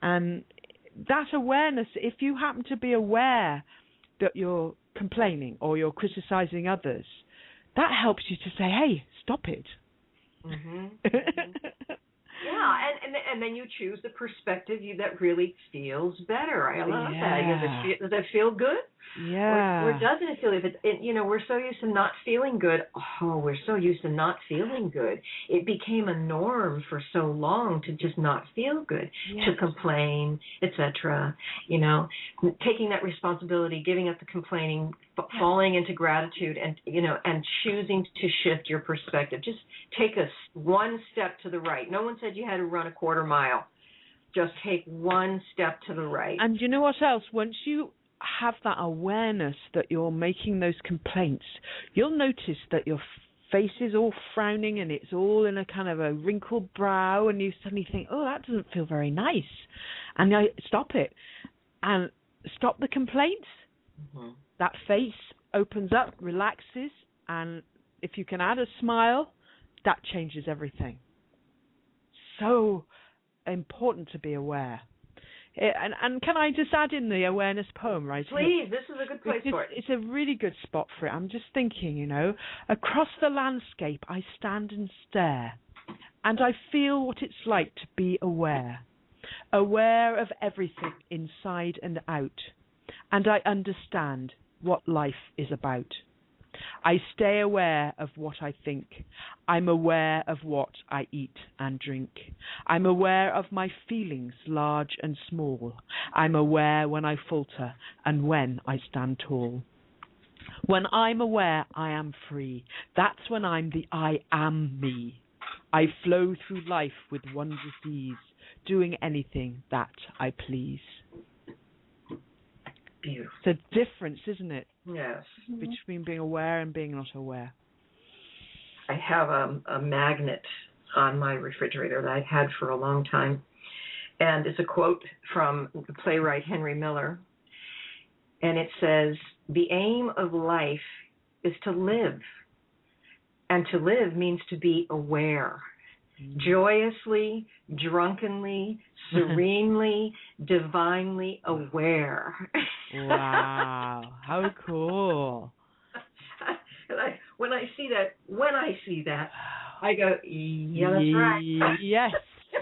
And that awareness, if you happen to be aware that you're complaining or you're criticizing others, that helps you to say, hey, stop it. Mm-hmm. Mm-hmm. Yeah, and then you choose the perspective that really feels better. I love that. Does that feel good? Yeah. Or doesn't it feel? We're so used to not feeling good. Oh, we're so used to not feeling good. It became a norm for so long to just not feel good, to complain, etc. Taking that responsibility, giving up the complaining, falling into gratitude, and choosing to shift your perspective. Just take one step to the right. No one said you had to run a quarter mile. Just take one step to the right. And you know what else? Once you have that awareness that you're making those complaints, you'll notice that your face is all frowning and it's all in a kind of a wrinkled brow, and you suddenly think, oh, that doesn't feel very nice. And I stop it and stop the complaints. Mm-hmm. That face opens up, relaxes, and if you can add a smile, that changes everything. So important to be aware. And can I just add in the awareness poem right here? Please, this is a good place for it. It's a really good spot for it. I'm just thinking, across the landscape I stand and stare, and I feel what it's like to be aware of everything inside and out, and I understand what life is about. I stay aware of what I think. I'm aware of what I eat and drink. I'm aware of my feelings, large and small. I'm aware when I falter and when I stand tall. When I'm aware, I am free. That's when I'm the I am me. I flow through life with wondrous ease, doing anything that I please. Beautiful. It's a difference, isn't it? Yes. Between being aware and being not aware. I have a magnet on my refrigerator that I've had for a long time. And it's a quote from the playwright Henry Miller. And it says, "The aim of life is to live. And to live means to be aware. Joyously, drunkenly, serenely, divinely aware." Wow, how cool. When I see that, I go, yeah, that's right. Yes,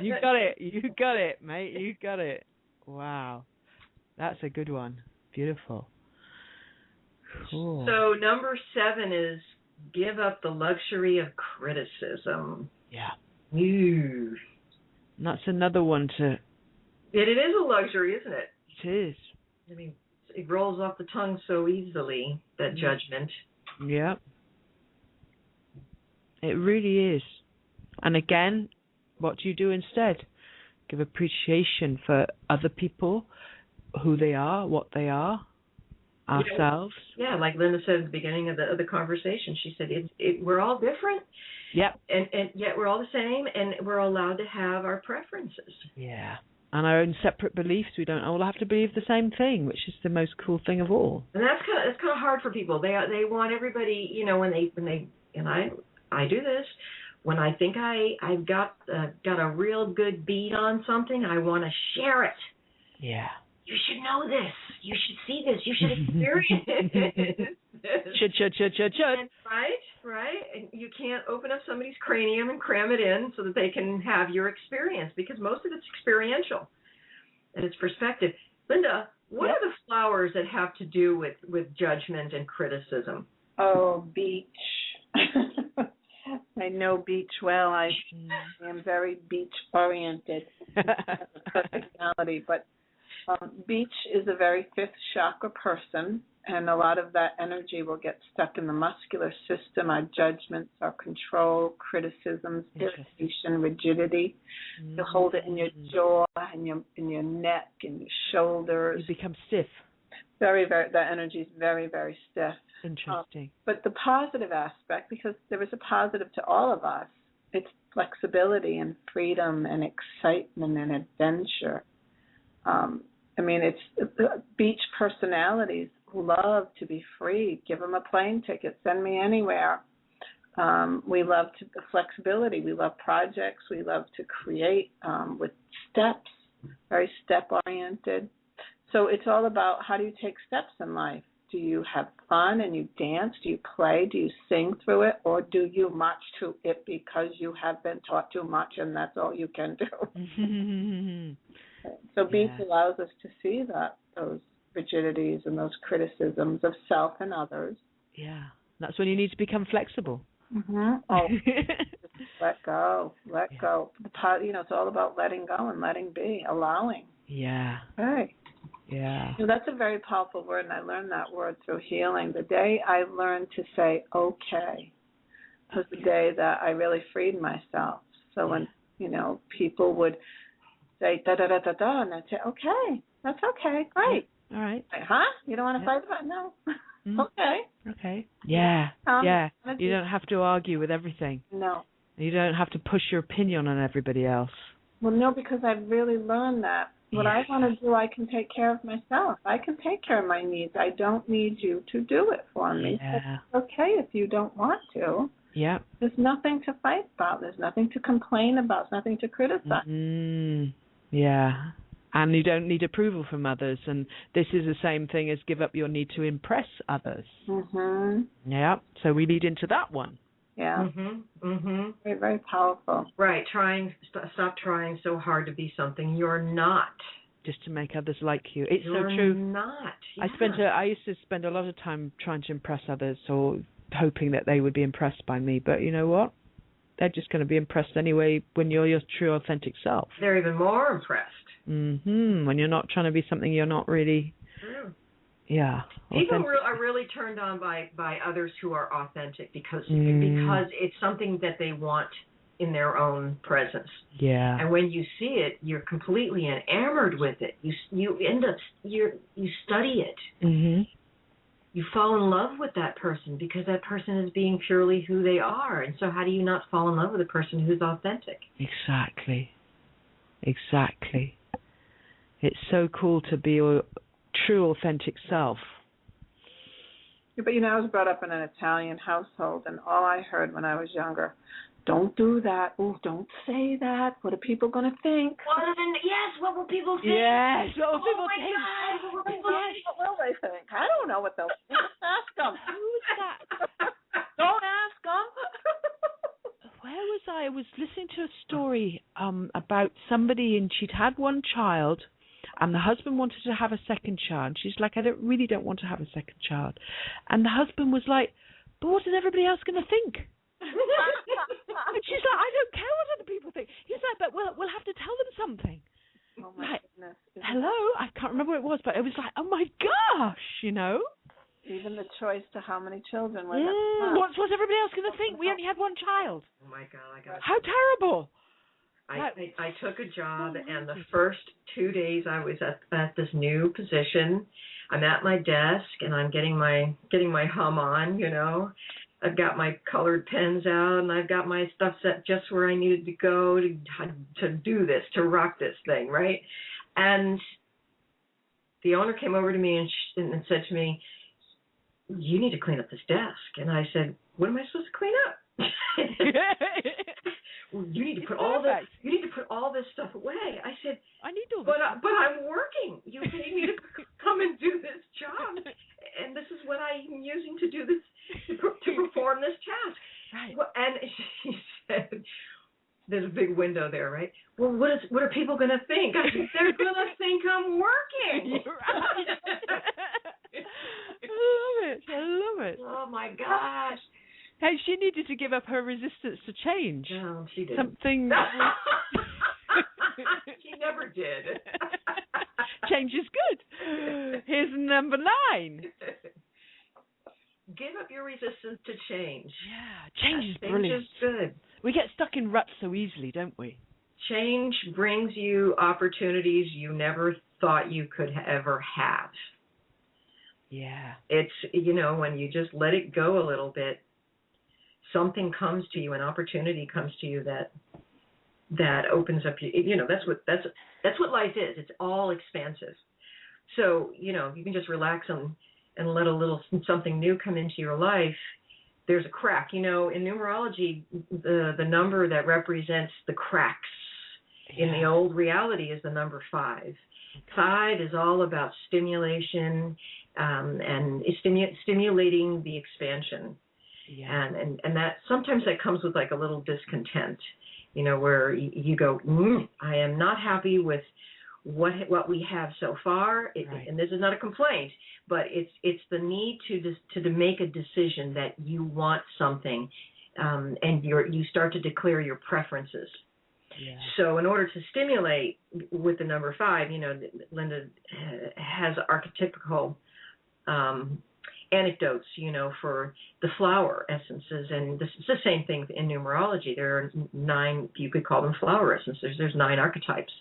you got it, mate, you got it. Wow, that's a good one. Beautiful. Cool. So number 7 is give up the luxury of criticism. Yeah. Ooh. And that's another one to... It is a luxury, isn't it? It is. I mean, it rolls off the tongue so easily, that judgment. Yeah. It really is. And again, what do you do instead? Give appreciation for other people, who they are, what they are, ourselves. Yeah, like Linda said at the beginning of the conversation, she said, we're all different. Yep. And yet we're all the same, and we're allowed to have our preferences. Yeah. And our own separate beliefs. We don't all have to believe the same thing, which is the most cool thing of all. And that's kind of hard for people. They want everybody, when they and I do this. When I think I've got a real good beat on something, I want to share it. Yeah. You should know this. You should see this. You should experience it. Should. Right. And you can't open up somebody's cranium and cram it in so that they can have your experience, because most of it's experiential and it's perspective. Linda, what are the flowers that have to do with judgment and criticism? Oh, beach. I know beach well. I am very beach oriented personality, but Beach is a very fifth chakra person, and a lot of that energy will get stuck in the muscular system, our judgments, our control, criticisms, irritation, rigidity. You'll hold it in your jaw, in your neck, in your shoulders. You become stiff. Very, very. That energy is very, very stiff. Interesting. But the positive aspect, because there is a positive to all of us, it's flexibility and freedom and excitement and adventure. It's beach personalities love to be free. Give them a plane ticket. Send me anywhere. We love the flexibility. We love projects. We love to create with steps, very step-oriented. So it's all about how do you take steps in life? Do you have fun and you dance? Do you play? Do you sing through it? Or do you march through it because you have been taught too much and that's all you can do? So beach allows us to see those rigidities and those criticisms of self and others. Yeah, that's when you need to become flexible. Oh, just let go. It's all about letting go and letting be, allowing. Yeah. Right. Yeah. That's a very powerful word, and I learned that word through healing. The day I learned to say okay was the day that I really freed myself. So when, people would say da-da-da-da-da, and I'd say, okay, that's okay, great. All right. Like, huh? You don't want to fight about it? No. Okay. Yeah. You don't have to argue with everything. No. You don't have to push your opinion on everybody else. Well, no, because I've really learned that what I want to do, I can take care of myself. I can take care of my needs. I don't need you to do it for me. Yeah. It's okay if you don't want to. Yeah. There's nothing to fight about. There's nothing to complain about. There's nothing to criticize. Yeah. And you don't need approval from others. And this is the same thing as give up your need to impress others. Yeah. So we lead into that one. Yeah. Very, very powerful. Right. Stop trying so hard to be something you're not. Just to make others like you. It's you're so true. Not. Yeah. I used to spend a lot of time trying to impress others or hoping that they would be impressed by me. But you know what? They're just going to be impressed anyway when you're your true, authentic self. They're even more impressed. When you're not trying to be something you're not really. True. Yeah. People are really turned on by others who are authentic because it's something that they want in their own presence. Yeah. And when you see it, you're completely enamored with it. You end up you study it. You fall in love with that person because that person is being purely who they are. And so how do you not fall in love with a person who's authentic? Exactly. It's so cool to be your true, authentic self. But, I was brought up in an Italian household, and all I heard when I was younger, don't do that. Oh, don't say that. What are people going to think? What will people think? Yes, what will people think? God, what will they think? I don't know what they'll think. Ask them. Who's that? Don't ask them. Where was I? I was listening to a story about somebody, and she'd had one child, and the husband wanted to have a second child. She's like, I really don't want to have a second child. And the husband was like, but what is everybody else going to think? And she's like, I don't care what other people think. He's like, but we'll have to tell them something. Oh my goodness. Hello? I can't remember what it was, but it was like, oh my gosh, Even the choice to how many children. What's everybody else going to think? We only had one child. Oh my God. How terrible. I took a job, and the first 2 days I was at this new position. I'm at my desk, and I'm getting my hum on, I've got my colored pens out, and I've got my stuff set just where I needed to go to do this, to rock this thing, right? And the owner came over to me and said to me, you need to clean up this desk. And I said, what am I supposed to clean up? You need to put all this stuff away. I said, I need all this. But I'm working. You need me to come and do this job, and this is what I'm using to do this to perform this task. Right. Well, and she said, "There's a big window there, right? Well, what are people going to think? I said, they're going to think I'm working." You're right. I love it. Oh my gosh. Hey, she needed to give up her resistance to change. No, she didn't. Something. She never did. Change is good. Here's number 9. Give up your resistance to change. Yeah, change is brilliant. Change is good. We get stuck in ruts so easily, don't we? Change brings you opportunities you never thought you could ever have. Yeah. It's, when you just let it go a little bit, something comes to you, an opportunity comes to you that opens up that's what life is. It's all expansive. So, you can just relax and let a little something new come into your life. There's a crack. In numerology, the number that represents the cracks in the old reality is the number 5. 5 is all about stimulation and stimulating the expansion. Yeah. And that sometimes that comes with like a little discontent, where you go, I am not happy with what we have so far, and this is not a complaint, but it's the need to make a decision that you want something, and you start to declare your preferences. Yeah. So in order to stimulate with the number 5, Linda has archetypical anecdotes, for the flower essences, and this is the same thing in numerology. There are 9, you could call them flower essences. There's 9 archetypes.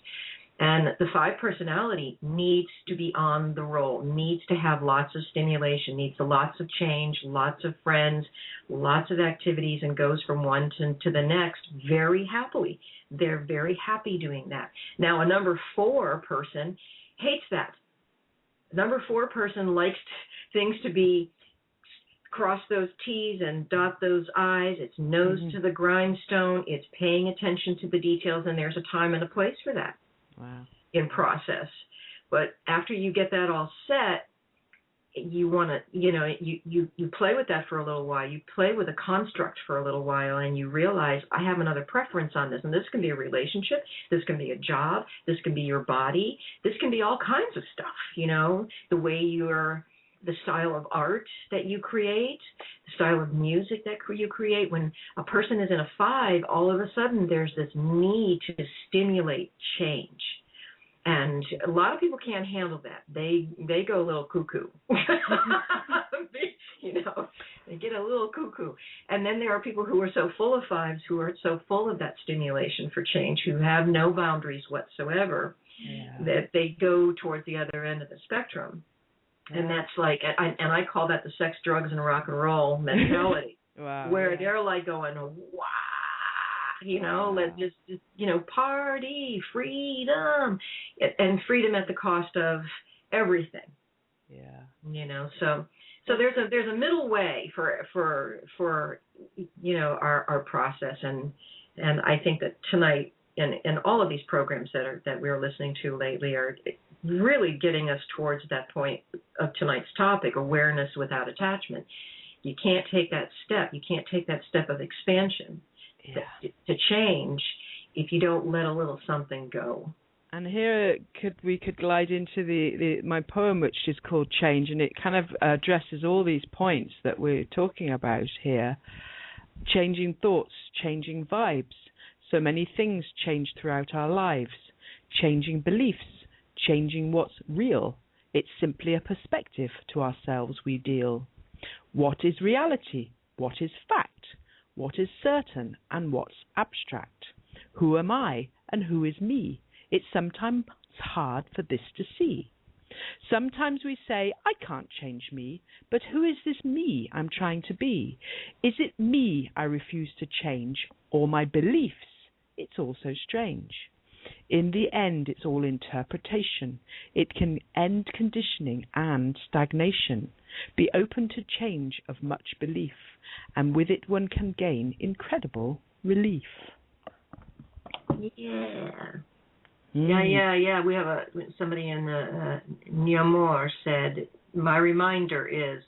And the 5 personality needs to be on the roll, needs to have lots of stimulation, needs lots of change, lots of friends, lots of activities, and goes from one to the next very happily. They're very happy doing that. Now, a number 4 person hates that. Number 4 person likes things to be cross those T's and dot those I's. It's nose to the grindstone. It's paying attention to the details, and there's a time and a place for that. Wow. In process. But after you get that all set, you want to, you play with that for a little while. You play with a construct for a little while, and you realize, I have another preference on this. And this can be a relationship. This can be a job. This can be your body. This can be all kinds of stuff, the way the style of art that you create, the style of music that you create. When a person is in a 5, all of a sudden there's this need to stimulate change. And a lot of people can't handle that. They go a little cuckoo. They get a little cuckoo. And then there are people who are so full of 5s, who are so full of that stimulation for change, who have no boundaries whatsoever, that they go towards the other end of the spectrum. And that's like, and I call that the sex, drugs, and rock and roll mentality. Wow, where they're like going, wow, let's just party, freedom, and freedom at the cost of everything. Yeah. So there's a middle way for our process, and I think that tonight and all of these programs that we're listening to lately are really getting us towards that point of tonight's topic, awareness without attachment. You can't take that step. You can't take that step of expansion to change if you don't let a little something go. And here we could glide into my poem, which is called Change, and it kind of addresses all these points that we're talking about here. Changing thoughts, changing vibes. So many things change throughout our lives. Changing beliefs, changing what's real. It's simply a perspective to ourselves we deal. What is reality? What is fact? What is certain and what's abstract? Who am I and who is me? It's sometimes hard for this to see. Sometimes we say, I can't change me, but who is this me I'm trying to be? Is it me I refuse to change, or my beliefs? It's all so strange. In the end, it's all interpretation. It can end conditioning and stagnation, be open to change of much belief, and with it one can gain incredible relief. Yeah. Yeah. We have somebody in the Migliore said, my reminder is,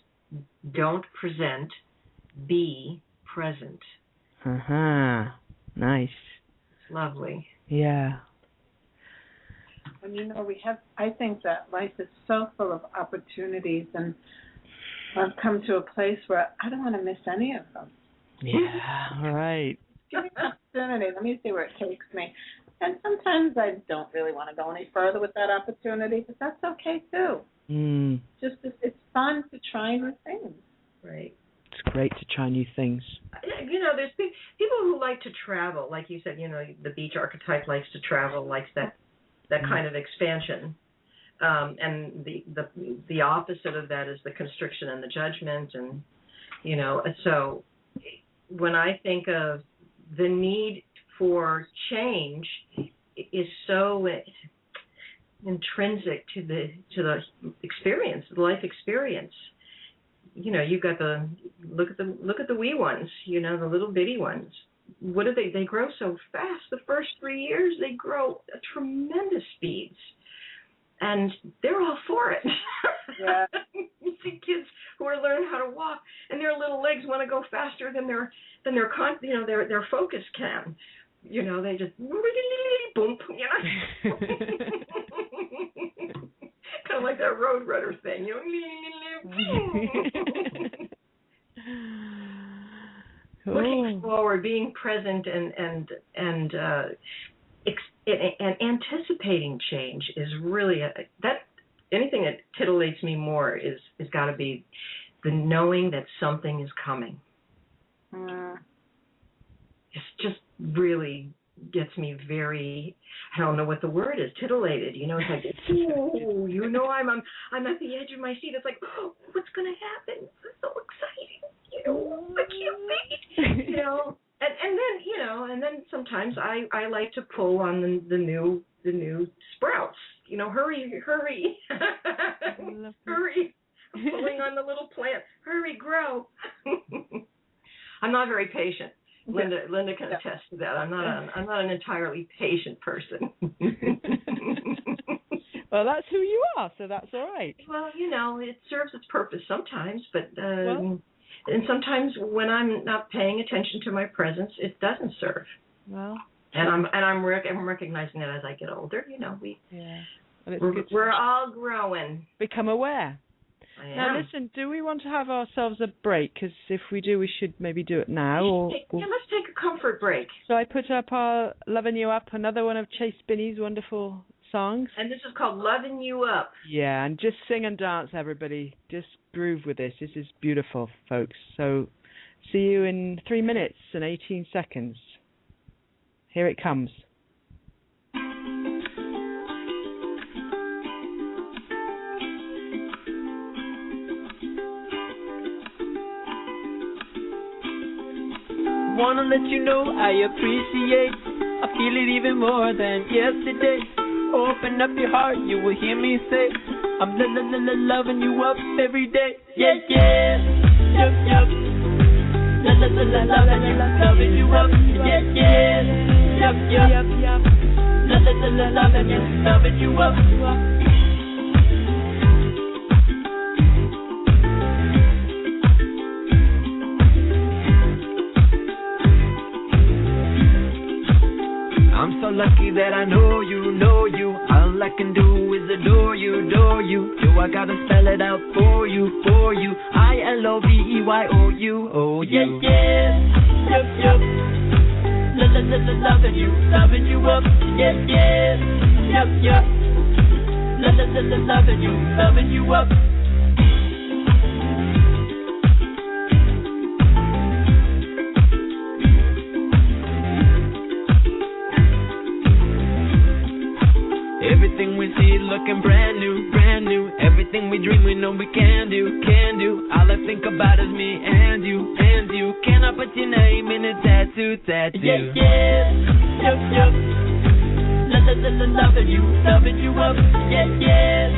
don't present, be present. Nice. It's lovely. Yeah. And I think that life is so full of opportunities, and I've come to a place where I don't want to miss any of them. Yeah, right. Give me an opportunity. Let me see where it takes me. And sometimes I don't really want to go any further with that opportunity, but that's okay too. Just it's fun to try new things. Right. It's great to try new things. There's people who like to travel, like you said. The beach archetype likes to travel, likes that kind of expansion. And the opposite of that is the constriction and the judgment, and so when I think of the need for change is so intrinsic to the experience, the life experience. You've got look at the wee ones, the little bitty ones. What do they grow so fast? The first 3 years they grow at tremendous speeds. And they're all for it. Yeah. You see kids who are learning how to walk, and their little legs want to go faster than their focus can. They just boom. Kind of like that road runner thing. Looking forward, being present, and anticipating change is really anything that titillates me more is got to be the knowing that something is coming. It's just really gets me very, I don't know what the word is, titillated. It's like, I'm at the edge of my seat. It's like, oh, what's going to happen? It's so exciting. I can't wait. And then sometimes I like to pull on the new sprouts. Hurry, hurry, hurry. I'm pulling on the little plant. Hurry, grow. I'm not very patient. Linda can attest to that. I'm not an entirely patient person. Well, that's who you are, so that's all right. Well, it serves its purpose sometimes, but and sometimes when I'm not paying attention to my presence, it doesn't serve. Well, and I'm recognizing that as I get older. We're all growing. Become aware. I am. Now, listen, do we want to have ourselves a break? Because if we do, we should maybe do it now. Let's take a comfort break. So I put up our Loving You Up, another one of Chase Binney's wonderful songs. And this is called Loving You Up. Yeah, and just sing and dance, everybody. Just groove with this. This is beautiful, folks. So see you in 3 minutes and 18 seconds. Here it comes. Wanna let you know I appreciate, I feel it even more than yesterday. Open up your heart, you will hear me say, I'm loving you up every day. Yeah, yeah, yup, yup. Loving you up. Yeah, yeah, yup, yup. Loving you up. I'm so lucky that I know you. All I can do is adore you. Do I gotta spell it out for you? ILOVEYOU. Oh yeah, yeah. Yup. Loving you up. Yeah, yeah. Yup. Loving you up. Everything we see looking brand new. Everything we dream we know we can do. All I think about is me and you. Can I put your name in a tattoo? Yeah, yeah. Yup. Loving you up. Yeah, yeah.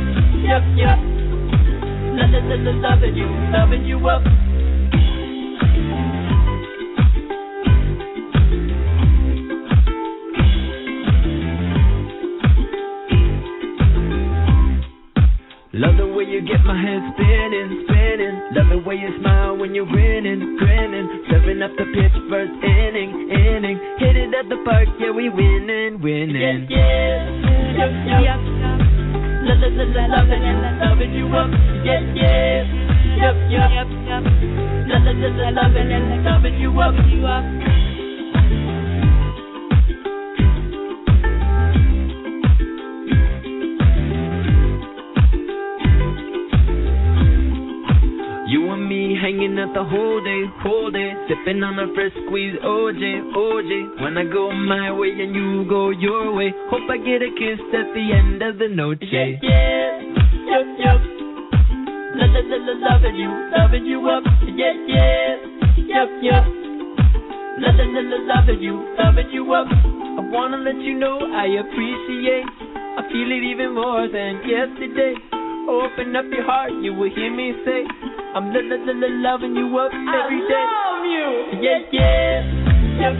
Yup. Loving you up. Love the way you get my head spinning. Love the way you smile when you're grinning. Serving up the pitch first inning. Hit it at the park, yeah, we winning. Yeah. Yup. Loving you up. Yeah. Yup. Loving you up. cold day, sipping on a fresh squeeze OJ. When I go my way and you go your way, hope I get a kiss at the end of the noche. Yeah, yup. Loving you up. Yeah, yup. Loving you up. I wanna let you know I appreciate. I feel it even more than yesterday. Open up your heart, you will hear me say, I'm loving you up every day. I love you. Yeah. Yup.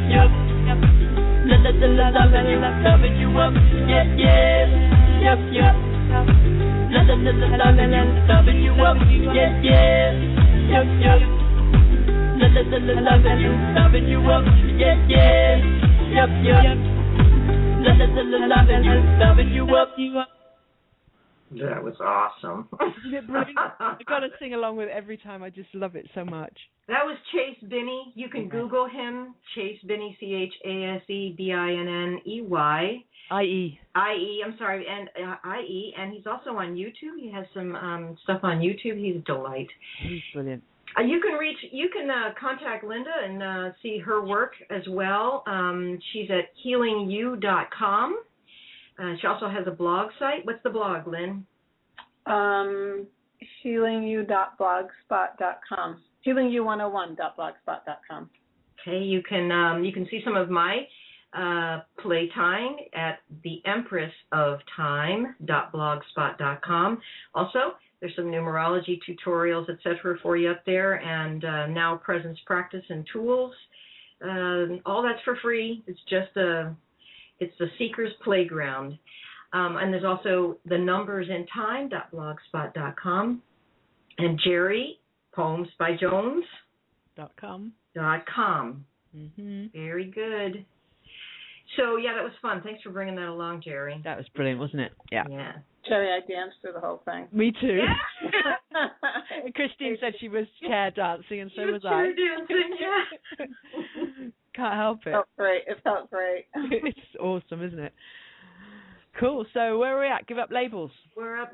Loving you up. Yeah. Yup. Loving you up. Yeah. Yup. Loving you up. Yeah. Yup. Loving you up. That was awesome. Isn't it brilliant? I got to sing along with it every time. I just love it so much. That was Chase Binney. You can Google him. Chase Binney, ChaseBinney. IE. I'm sorry, and IE. And he's also on YouTube. He has some stuff on YouTube. He's a delight. He's brilliant. You can contact Linda and see her work as well. She's at healingyou.com. She also has a blog site. What's the blog, Lynn? healingyou.blogspot.com. healingyou101.blogspot.com. Okay, you can see some of my playtime at theempressoftime.blogspot.com. Also, there's some numerology tutorials, etc., for you up there, and now presence practice and tools. All that's for free. It's just it's the Seeker's Playground. And there's also the numbersintime.blogspot.com. And Geri, Poems by Jones. .com. Mm-hmm. Very good. So, yeah, that was fun. Thanks for bringing that along, Geri. That was brilliant, wasn't it? Yeah. Geri, I danced through the whole thing. Me too. Yeah. Christine said she was chair dancing, and so was I. Chair dancing, yeah. Can't help it. It felt great. It's awesome, isn't it? Cool. So where are we at? Give up labels. We're up.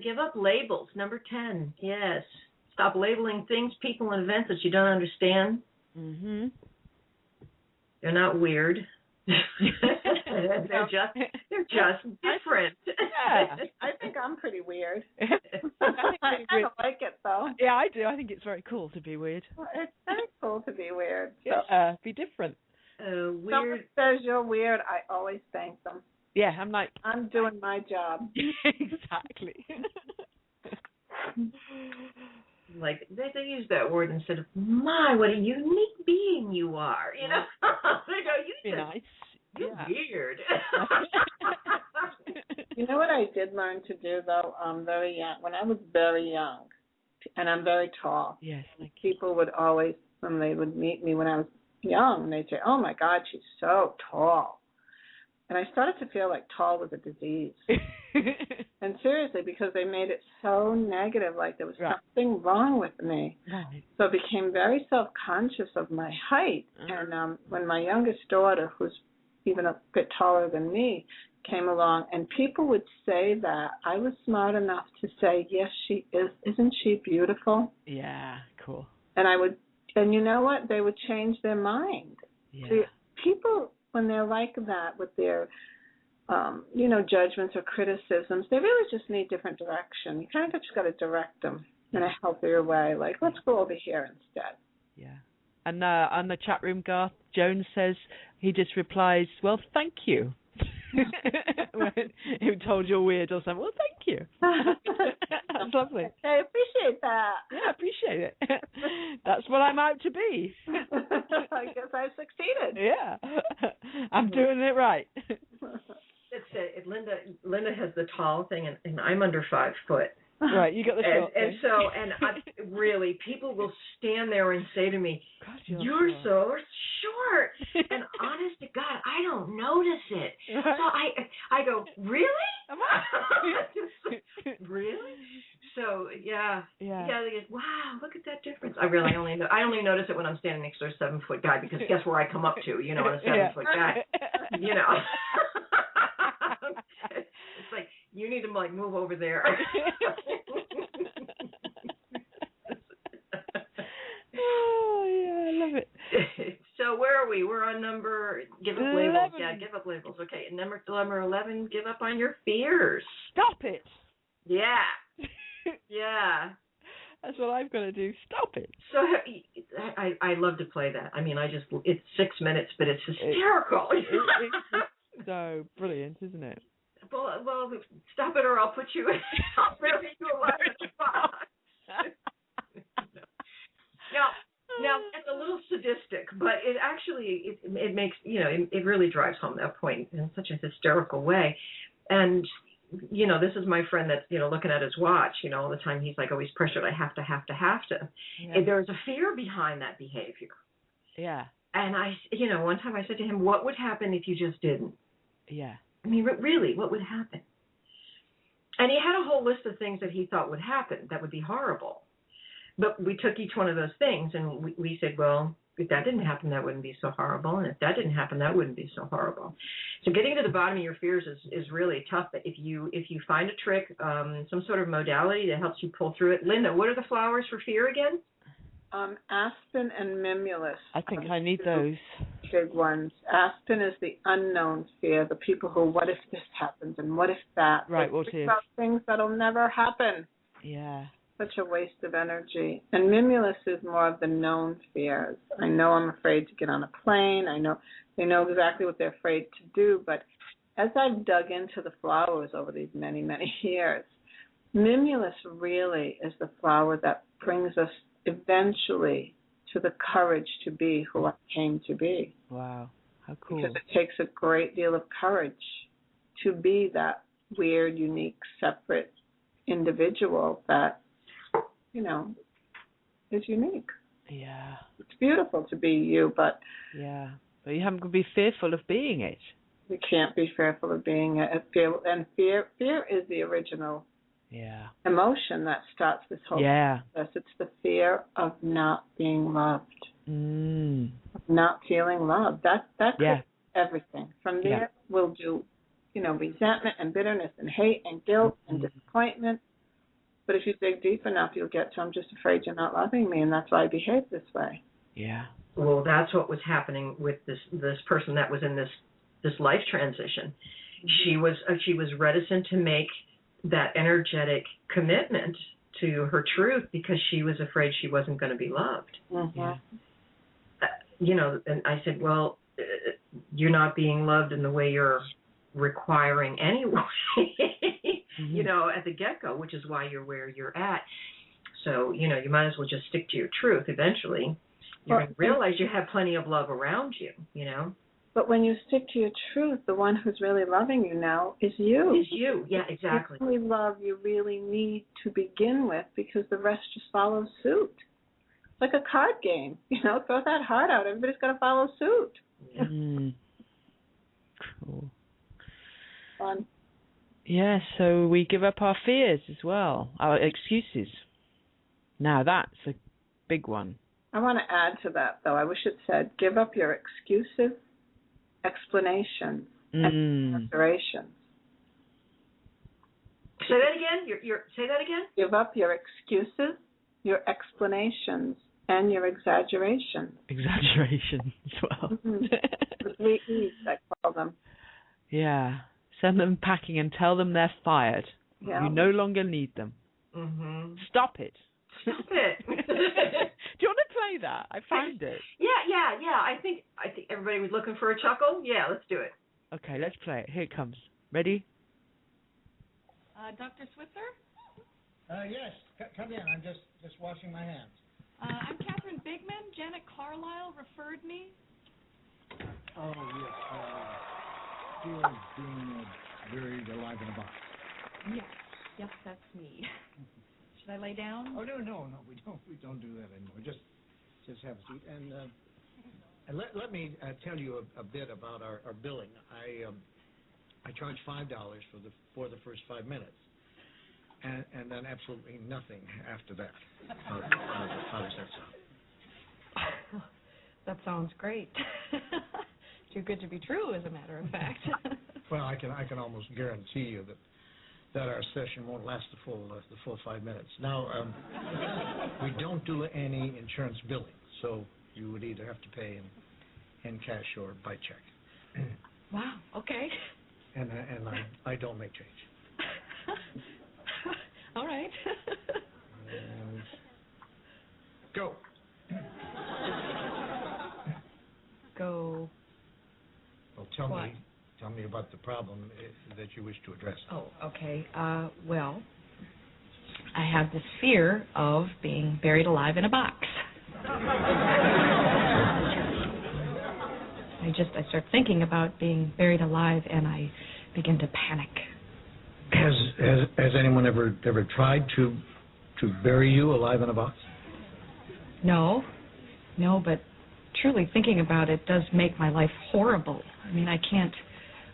Give up labels. Number 10. Yes. Stop labeling things, people, and events that you don't understand. Mm-hmm. They're not weird. They're just different. Yeah. I think I'm pretty weird. I don't like it, though. Yeah, I do. I think it's very cool to be weird. It's very cool to be weird. So. Yeah, be different. Weird. Someone says you're weird, I always thank them. Yeah, I'm like... I'm doing my job. Exactly. Like, they use that word instead of, my, what a unique being you are. You know? They go, be nice. You're weird. You know what I did learn to do, though, very young, when I was very young, and I'm very tall. Yes. People would always, when they would meet me when I was young, they'd say, oh, my God, she's so tall. And I started to feel like tall was a disease. And seriously, because they made it so negative, like there was something wrong with me. Right. So I became very self-conscious of my height. And when my youngest daughter, who's even a bit taller than me, came along, and people would say that, I was smart enough to say, yes, she is. Isn't she beautiful? Yeah, cool. And you know what? They would change their mind. Yeah. See, people, when they're like that with their, judgments or criticisms, they really just need different direction. You kind of just got to direct them in a healthier way. Like, let's go over here instead. Yeah. And on the chat room, Garth Jones says, he just replies, well, thank you. Who told you're weird or something. Well, thank you. That's lovely. I appreciate that. Yeah, I appreciate it. That's what I'm out to be. I guess I've succeeded. Yeah. I'm doing it right. It's Linda has the tall thing, and I'm under 5 foot. Right, you got the short and really, people will stand there and say to me, God, you're so short. And honest to God, I don't notice it. Right. So I go, really? Really? So yeah. They go, wow, look at that difference. I only notice it when I'm standing next to a 7-foot guy, because guess where I come up to, on a 7-foot guy. It's like, you need to move over there. Oh, we? We're on number, give up 11. labels. Yeah, give up labels. Okay, and number 11, give up on your fears. Stop it. Yeah. Yeah. That's what I've got to do. Stop it. So I love to play that. I mean, it's 6 minutes, but it's hysterical. It's so brilliant, isn't it? Well, stop it or I'll put you in. I'll bury you alive in a box. Now, it's a little sadistic, but it actually, it makes, it really drives home that point in such a hysterical way. And, this is my friend that's, looking at his watch, all the time. He's like, oh, he's pressured. I have to. Yeah. And there's a fear behind that behavior. Yeah. And one time I said to him, what would happen if you just didn't? Yeah. I mean, really, what would happen? And he had a whole list of things that he thought would happen that would be horrible. But we took each one of those things and we said, well, if that didn't happen, that wouldn't be so horrible. And if that didn't happen, that wouldn't be so horrible. So getting to the bottom of your fears is really tough. But if you find a trick, some sort of modality that helps you pull through it. Linda, what are the flowers for fear again? Aspen and mimulus. I think I need those. Big ones. Aspen is the unknown fear, the people who, what if this happens and what if that? Right, what if? About things that'll never happen. Yeah. Such a waste of energy. And mimulus is more of the known fears. I know I'm afraid to get on a plane. I know they know exactly what they're afraid to do. But as I've dug into the flowers over these many, many years, mimulus really is the flower that brings us eventually to the courage to be who I came to be. Wow, how cool. Because it takes a great deal of courage to be that weird, unique, separate individual that, is unique. Yeah. It's beautiful to be you, but... Yeah, but you haven't got to be fearful of being it. You can't be fearful of being it. And fear is the original emotion that starts this whole process. It's the fear of not being loved, of not feeling loved. That creates everything. From there, we'll do, resentment and bitterness and hate and guilt and disappointment. But if you dig deep enough, you'll get to, I'm just afraid you're not loving me, and that's why I behave this way. Yeah. Well, that's what was happening with this person that was in this life transition. She was reticent to make that energetic commitment to her truth because she was afraid she wasn't going to be loved. Mm-hmm. And I said, well, you're not being loved in the way you're requiring anyway, at the get-go, which is why you're where you're at. So, you might as well just stick to your truth. Eventually, you're going to realize you have plenty of love around you, But when you stick to your truth, the one who's really loving you now is you. Is you, yeah, exactly. The only love you really need to begin with, because the rest just follows suit. It's like a card game, throw that heart out. Everybody's got to follow suit. Yeah. Cool. Fun. Yeah, so we give up our fears as well, our excuses. Now that's a big one. I want to add to that, though. I wish it said, give up your excuses, explanations, and considerations. Say that again. Say that again. Give up your excuses, your explanations, and your exaggerations. Exaggeration as well. Mm-hmm. The 3 E's, I call them. Yeah. Send them packing and tell them they're fired. Yeah. You no longer need them. Mm-hmm. Stop it. Stop it. Do you want to play that? I found it. Yeah. I think everybody was looking for a chuckle. Yeah, let's do it. Okay, let's play it. Here it comes. Ready? Dr. Switzer? Yes, come in. I'm just washing my hands. I'm Catherine Bigman. Janet Carlisle referred me. Oh, yes. Still being buried alive in a box. Yes, that's me. Should I lay down? Oh, no, we don't do that anymore. Just have a seat. And let me tell you a bit about our billing. I charge $5 for the first 5 minutes, and then absolutely nothing after that. How does that sound? That sounds great. Too good to be true, as a matter of fact. Well, I can almost guarantee you that our session won't last the full 5 minutes. Now, we don't do any insurance billing, so you would either have to pay in cash or by check. Wow. Okay. And I don't make change. All right. And go. Go. Well, tell What? me about the problem that you wish to address. Oh, okay. Well, I have this fear of being buried alive in a box. I start thinking about being buried alive, and I begin to panic. Has anyone ever tried to bury you alive in a box? No, but truly thinking about it does make my life horrible. I mean, I can't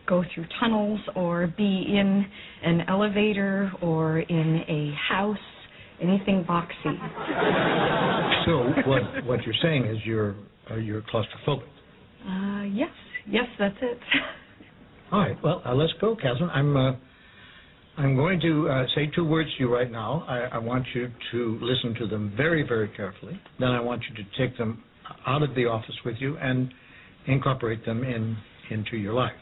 go through tunnels or be in an elevator or in a house, anything boxy. So what you're saying is you're claustrophobic. Yes, that's it. All right. Well, let's go, Catherine. I'm going to say 2 words to you right now. I want you to listen to them very, very carefully. Then I want you to take them out of the office with you and incorporate them into your life.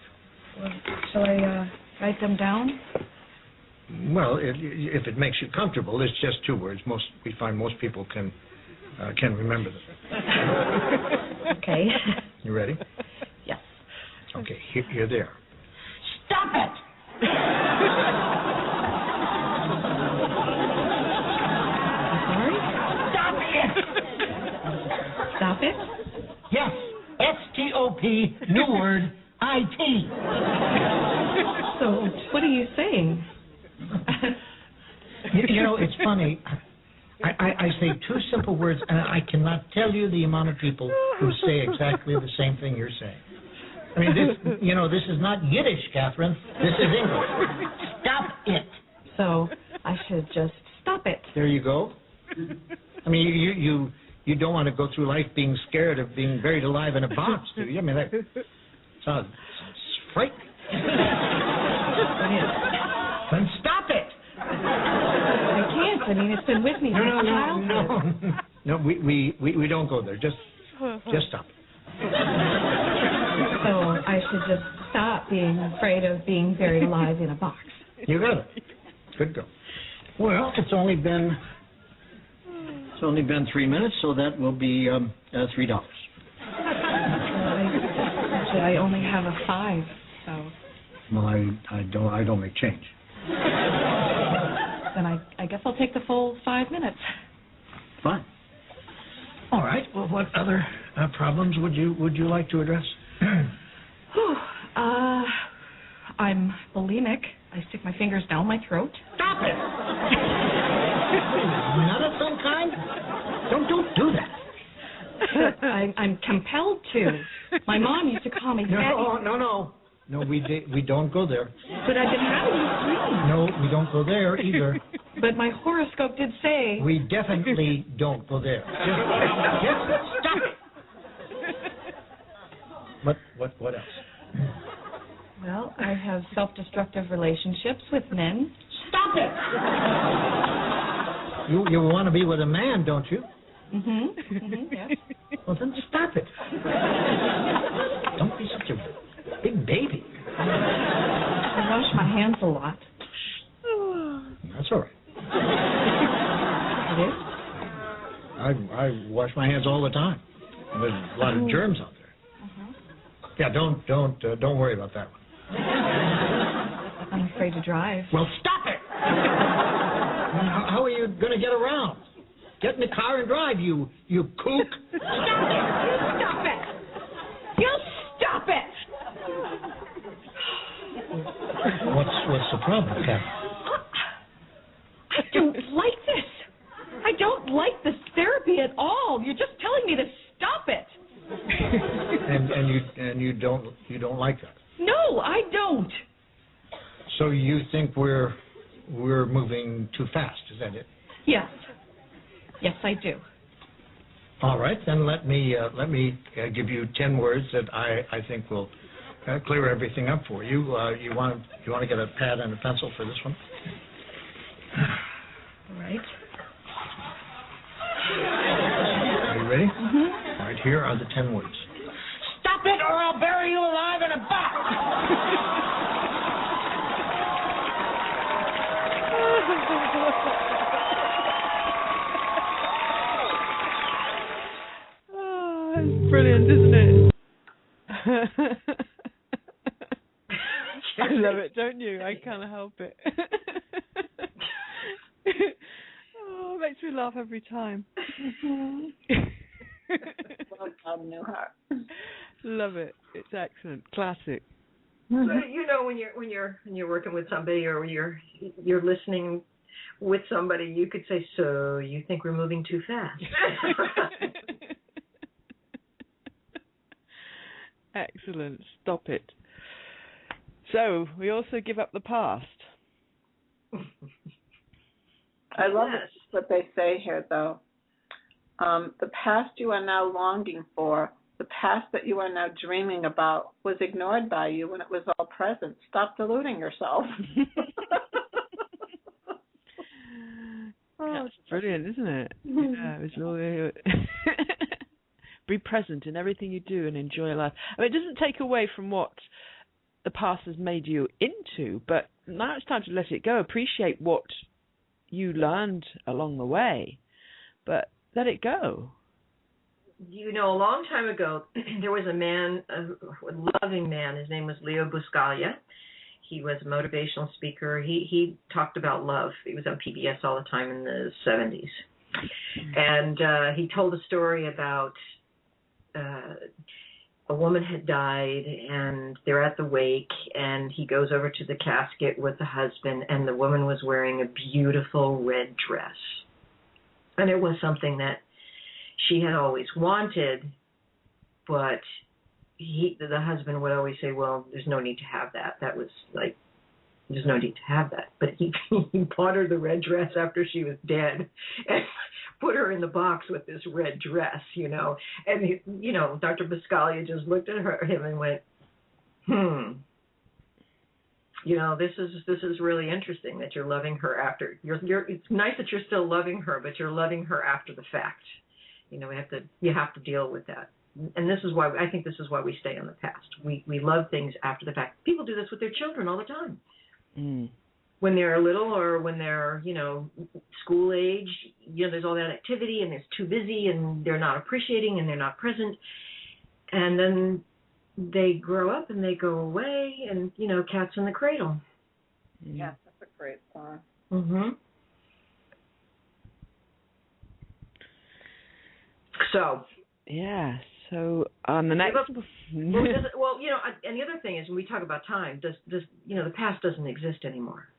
Well, shall I write them down? Well, if it makes you comfortable, it's just 2 words. We find most people can remember them. Okay. You ready? Yes. Okay. Here they are. Stop it! Sorry? Stop it! Stop it? Yes. STOP. New word. IT. So, what are you saying? You know, it's funny. I say 2 simple words, and I cannot tell you the amount of people who say exactly the same thing you're saying. I mean, this is not Yiddish, Catherine. This is English. Stop it. So, I should just stop it. There you go. I mean, you don't want to go through life being scared of being buried alive in a box, do you? I mean, that sounds frightening. Then stop it. I can't. I mean, it's been with me since childhood. No, we don't go there. Just stop it. So I should just stop being afraid of being buried alive in a box. You got it. Good go. Well, it's only been 3 minutes, so that will be $3. Actually, I only have a 5, so. Well, I don't make change. Then I guess I'll take the full 5 minutes. Fine. All right. Well, what other problems would you like to address? I'm bulimic. I stick my fingers down my throat. Stop it! None of some kind? Don't do that. I'm compelled to. My mom used to call me fatty. No, we don't go there. But I've been having these dreams. No, we don't go there either. But my horoscope did say. We definitely don't go there. Just stop it. What else? Well, I have self-destructive relationships with men. Stop it! You want to be with a man, don't you? Yes. Well, then stop it. Don't be such a big baby. I wash my hands a lot. That's all right. It is? I wash my hands all the time. There's a lot of germs out there. Yeah, don't worry about that one. I'm afraid to drive. Well, stop it! How are you going to get around? Get in the car and drive, you kook. Stop it! You stop it! What's the problem, Kat? I don't like this. I don't like this therapy at all. You're just telling me to stop it. and you don't like that? No, I don't. So you think we're moving too fast? Is that it? Yes. Yes, I do. All right, then let me give you 10 words that I think will clear everything up for you. You want to get a pad and a pencil for this one? All right. Are you ready? Mm-hmm. All right, here are the 10 words. Stop it back. Oh, it's brilliant, isn't it? I love it, don't you? I can't help it. Oh, it makes me laugh every time. Love it. It's excellent. Classic. So, you know, when you're working with somebody or you're listening with somebody, you could say, "So you think we're moving too fast?" Excellent. Stop it. So we also give up the past. I love what they say here, though. The past you are now longing for, the past that you are now dreaming about, was ignored by you when it was all present. Stop deluding yourself. That's brilliant, isn't it? Yeah, it's really be present in everything you do and enjoy life. I mean, it doesn't take away from what the past has made you into, but now it's time to let it go. Appreciate what you learned along the way, but let it go. You know, a long time ago, there was a man, a loving man. His name was Leo Buscaglia. He was a motivational speaker. He talked about love. He was on PBS all the time in the 70s. And he told a story about a woman had died, and they're at the wake, and he goes over to the casket with the husband, and the woman was wearing a beautiful red dress. And it was something that she had always wanted, but the husband would always say, well, there's no need to have that. That was like, there's no need to have that. But he bought her the red dress after she was dead and put her in the box with this red dress, you know. And, Dr. Buscaglia just looked at him and went, this is really interesting that you're loving her after. It's nice that you're still loving her, but you're loving her after the fact. You have to deal with that. And this is why I think this is why we stay on the past. We love things after the fact. People do this with their children all the time. When they're little or when they're, school age, there's all that activity and it's too busy and they're not appreciating and they're not present. And then they grow up and they go away and, cat's in the cradle. Yeah, that's a great song. Mm-hmm. So. Yeah. So on the next. And the other thing is when we talk about time, the past doesn't exist anymore.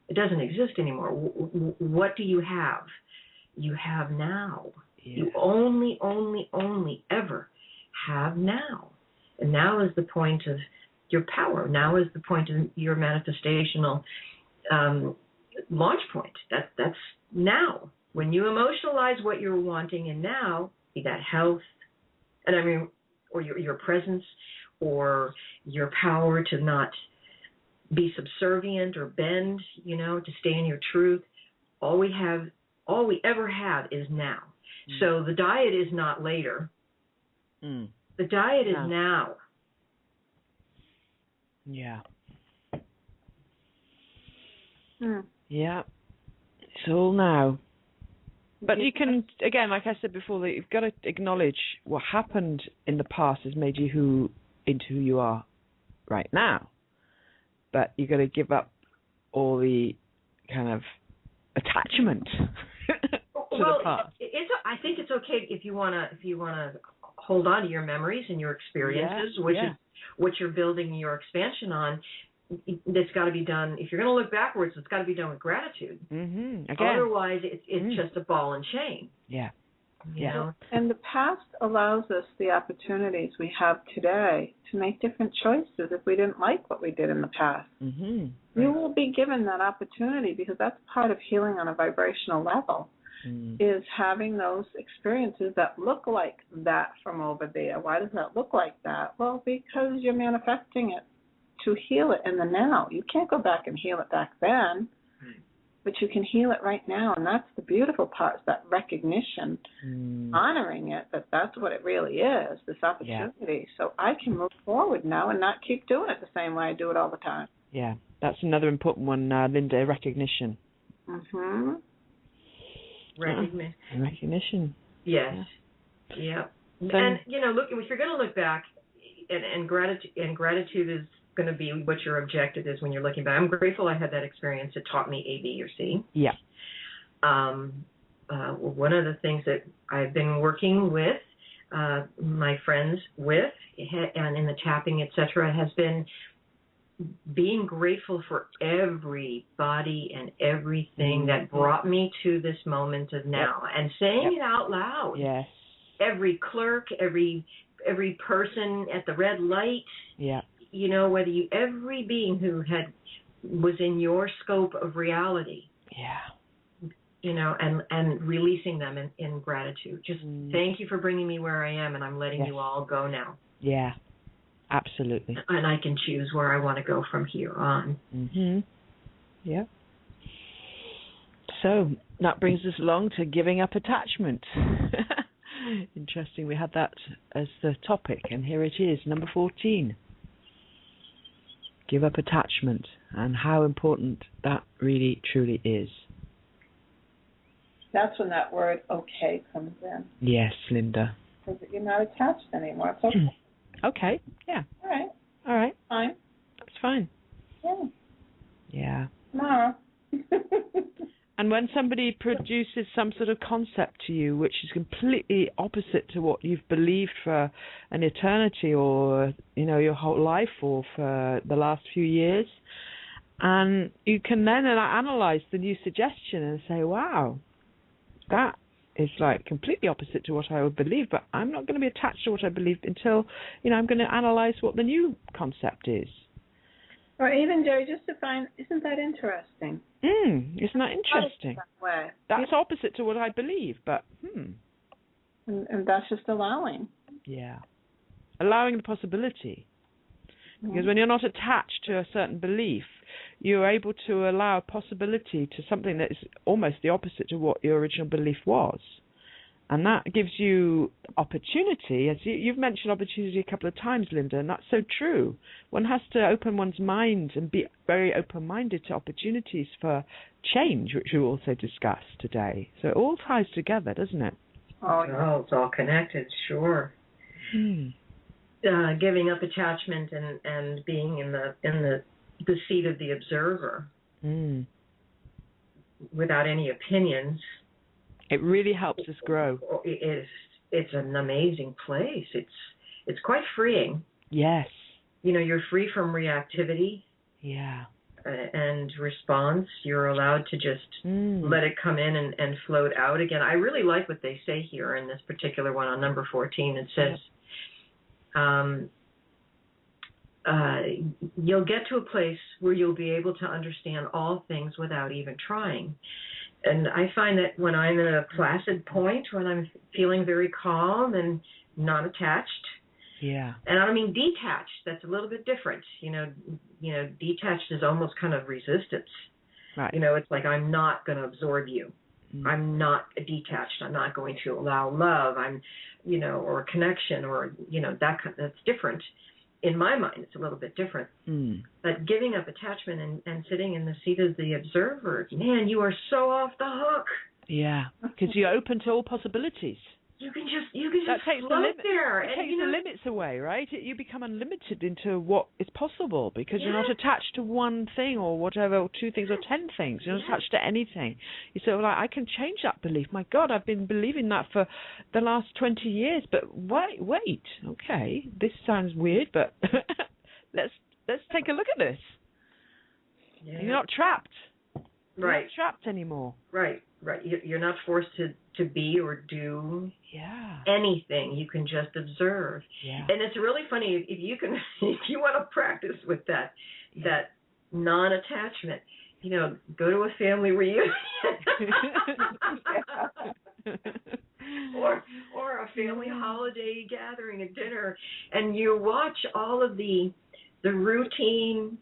It doesn't exist anymore. What do you have? You have now. Yeah. You only ever have now. And now is the point of your power. Now is the point of your manifestational launch point. That's now. When you emotionalize what you're wanting in now, be that health, or your presence, or your power to not be subservient or bend, to stay in your truth. All we ever have is now. So the diet is not later. The diet is now. Yeah. Yeah. It's all now. But you can, again, like I said before, that you've got to acknowledge what happened in the past has made you into who you are right now. But you've got to give up all the kind of attachment to the past. I think it's okay if you wanna hold on to your memories and your experiences, which is what you're building your expansion on. That's got to be done. If you're going to look backwards, it's got to be done with gratitude. Again. Otherwise, it's just a ball and chain. Yeah. You know? And the past allows us the opportunities we have today to make different choices if we didn't like what we did in the past. You will be given that opportunity because that's part of healing on a vibrational level, is having those experiences that look like that from over there. Why does that look like that? Well, because you're manifesting it to heal it in the now. You can't go back and heal it back then. but you can heal it right now. And that's the beautiful part, is that recognition, honoring it, that that's what it really is, this opportunity. Yeah. So I can move forward now and not keep doing it the same way I do it all the time. Yeah, that's another important one, Linda, recognition. Mm-hmm. Recognition. Yes. Yeah. And, look, if you're going to look back, and gratitude is going to be what your objective is when you're looking back. I'm grateful I had that experience. It taught me A, B, or C. Yeah. One of the things that I've been working with my friends with, and in the tapping, etc., has been being grateful for everybody and everything that brought me to this moment of now, and saying it out loud. Yes. Every clerk, every person at the red light. Yeah. Whether every being who was in your scope of reality. Yeah. And releasing them in gratitude. Just thank you for bringing me where I am, and I'm letting you all go now. Yeah. Absolutely. And I can choose where I want to go from here on. Mm-hmm. Yeah. So that brings us along to giving up attachment. Interesting. We had that as the topic, and here it is, number 14. Give up attachment, and how important that really, truly is. That's when that word okay comes in. Yes, Linda. Because you're not attached anymore. It's okay. Okay, yeah. All right. Fine. That's fine. Yeah. Yeah. Tomorrow. And when somebody produces some sort of concept to you which is completely opposite to what you've believed for an eternity, or your whole life, or for the last few years, and you can then analyze the new suggestion and say, wow, that is like completely opposite to what I would believe, but I'm not going to be attached to what I believe until I'm going to analyze what the new concept is. Or even, Geri, just to find, isn't that interesting? Isn't that interesting? That way. That's opposite to what I believe, but And that's just allowing. Yeah. Allowing the possibility. Because when you're not attached to a certain belief, you're able to allow a possibility to something that is almost the opposite to what your original belief was. And that gives you opportunity. As you've mentioned opportunity a couple of times, Linda, and that's so true. One has to open one's mind and be very open-minded to opportunities for change, which we also discussed today. So it all ties together, doesn't it? Oh, it's all connected, sure. Giving up attachment and being in the seat of the observer without any opinions. It really helps us grow. It's an amazing place. It's quite freeing. Yes. You're free from reactivity. Yeah. And response. You're allowed to just let it come in and float out again. I really like what they say here in this particular one on number 14. It says, you'll get to a place where you'll be able to understand all things without even trying. And I find that when I'm in a placid point, when I'm feeling very calm and not attached, and I don't mean detached, that's a little bit different. Detached is almost kind of resistance. Right. It's like, I'm not going to absorb you. I'm not detached. I'm not going to allow love. Or connection, or that's different. In my mind, it's a little bit different. But giving up attachment and sitting in the seat of the observer, man, you are so off the hook. Yeah, because you're open to all possibilities. You can just takes float there. It takes the limits away, right? You become unlimited into what is possible, because you're not attached to one thing or whatever, or two things or 10 things. You're not attached to anything. You say, well, I can change that belief. My God, I've been believing that for the last 20 years. But wait, okay, this sounds weird, but let's take a look at this. Yeah. You're not trapped. You're not trapped anymore. Right. You're not forced to be or do anything. You can just observe. Yeah. And it's really funny if you want to practice with that non-attachment. Go to a family reunion or a family holiday gathering, a dinner, and you watch all of the routine,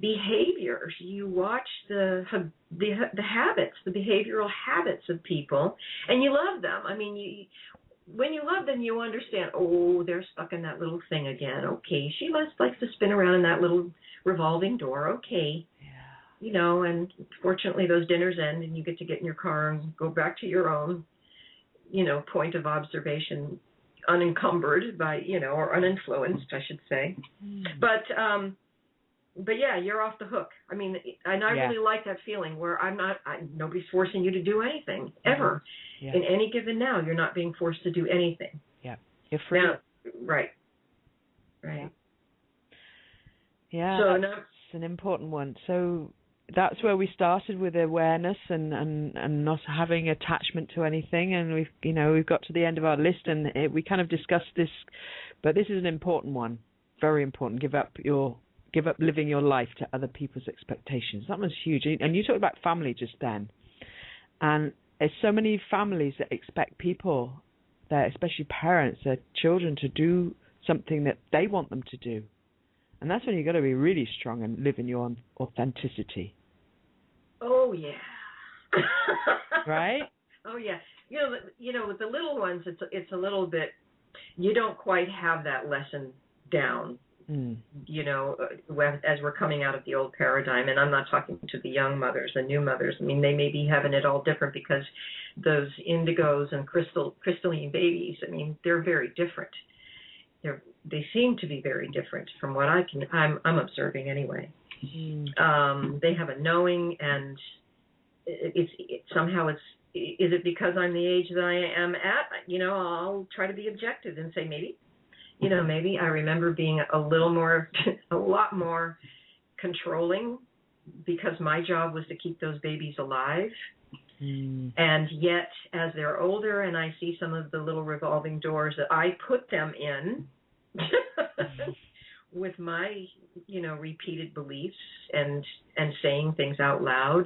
behaviors. You watch the habits, the behavioral habits of people, and you love them. I mean, when you love them, you understand, oh, they're stuck in that little thing again. Okay, she likes to spin around in that little revolving door. Okay. You know, and fortunately those dinners end and you get to get in your car and go back to your own, you know, point of observation, unencumbered by, you know, or uninfluenced, I should say. But yeah, you're off the hook. I mean, and I really like that feeling where nobody's forcing you to do anything, ever. Yeah. In any given now, you're not being forced to do anything. Yeah. You're free. Now, right. Yeah, so that's an important one. So that's where we started with awareness and not having attachment to anything, and we've got to the end of our list, and we kind of discussed this, but this is an important one, very important. Give up living your life to other people's expectations. That was huge. And you talked about family just then, and there's so many families that expect people, especially parents, their children to do something that they want them to do. And that's when you've got to be really strong and live in your own authenticity. Oh, yeah. Right? Oh, yeah. You know, with the little ones, it's a little bit, you don't quite have that lesson down, you know, as we're coming out of the old paradigm. And I'm not talking to the young mothers, the new mothers. I mean, they may be having it all different because those indigos and crystalline babies, I mean, they're very different. They seem to be very different from what I'm observing anyway. They have a knowing, and is it because I'm the age that I am at? You know, I'll try to be objective and say maybe I remember being a lot more controlling because my job was to keep those babies alive. And yet, as they're older and I see some of the little revolving doors that I put them in with my, repeated beliefs and saying things out loud,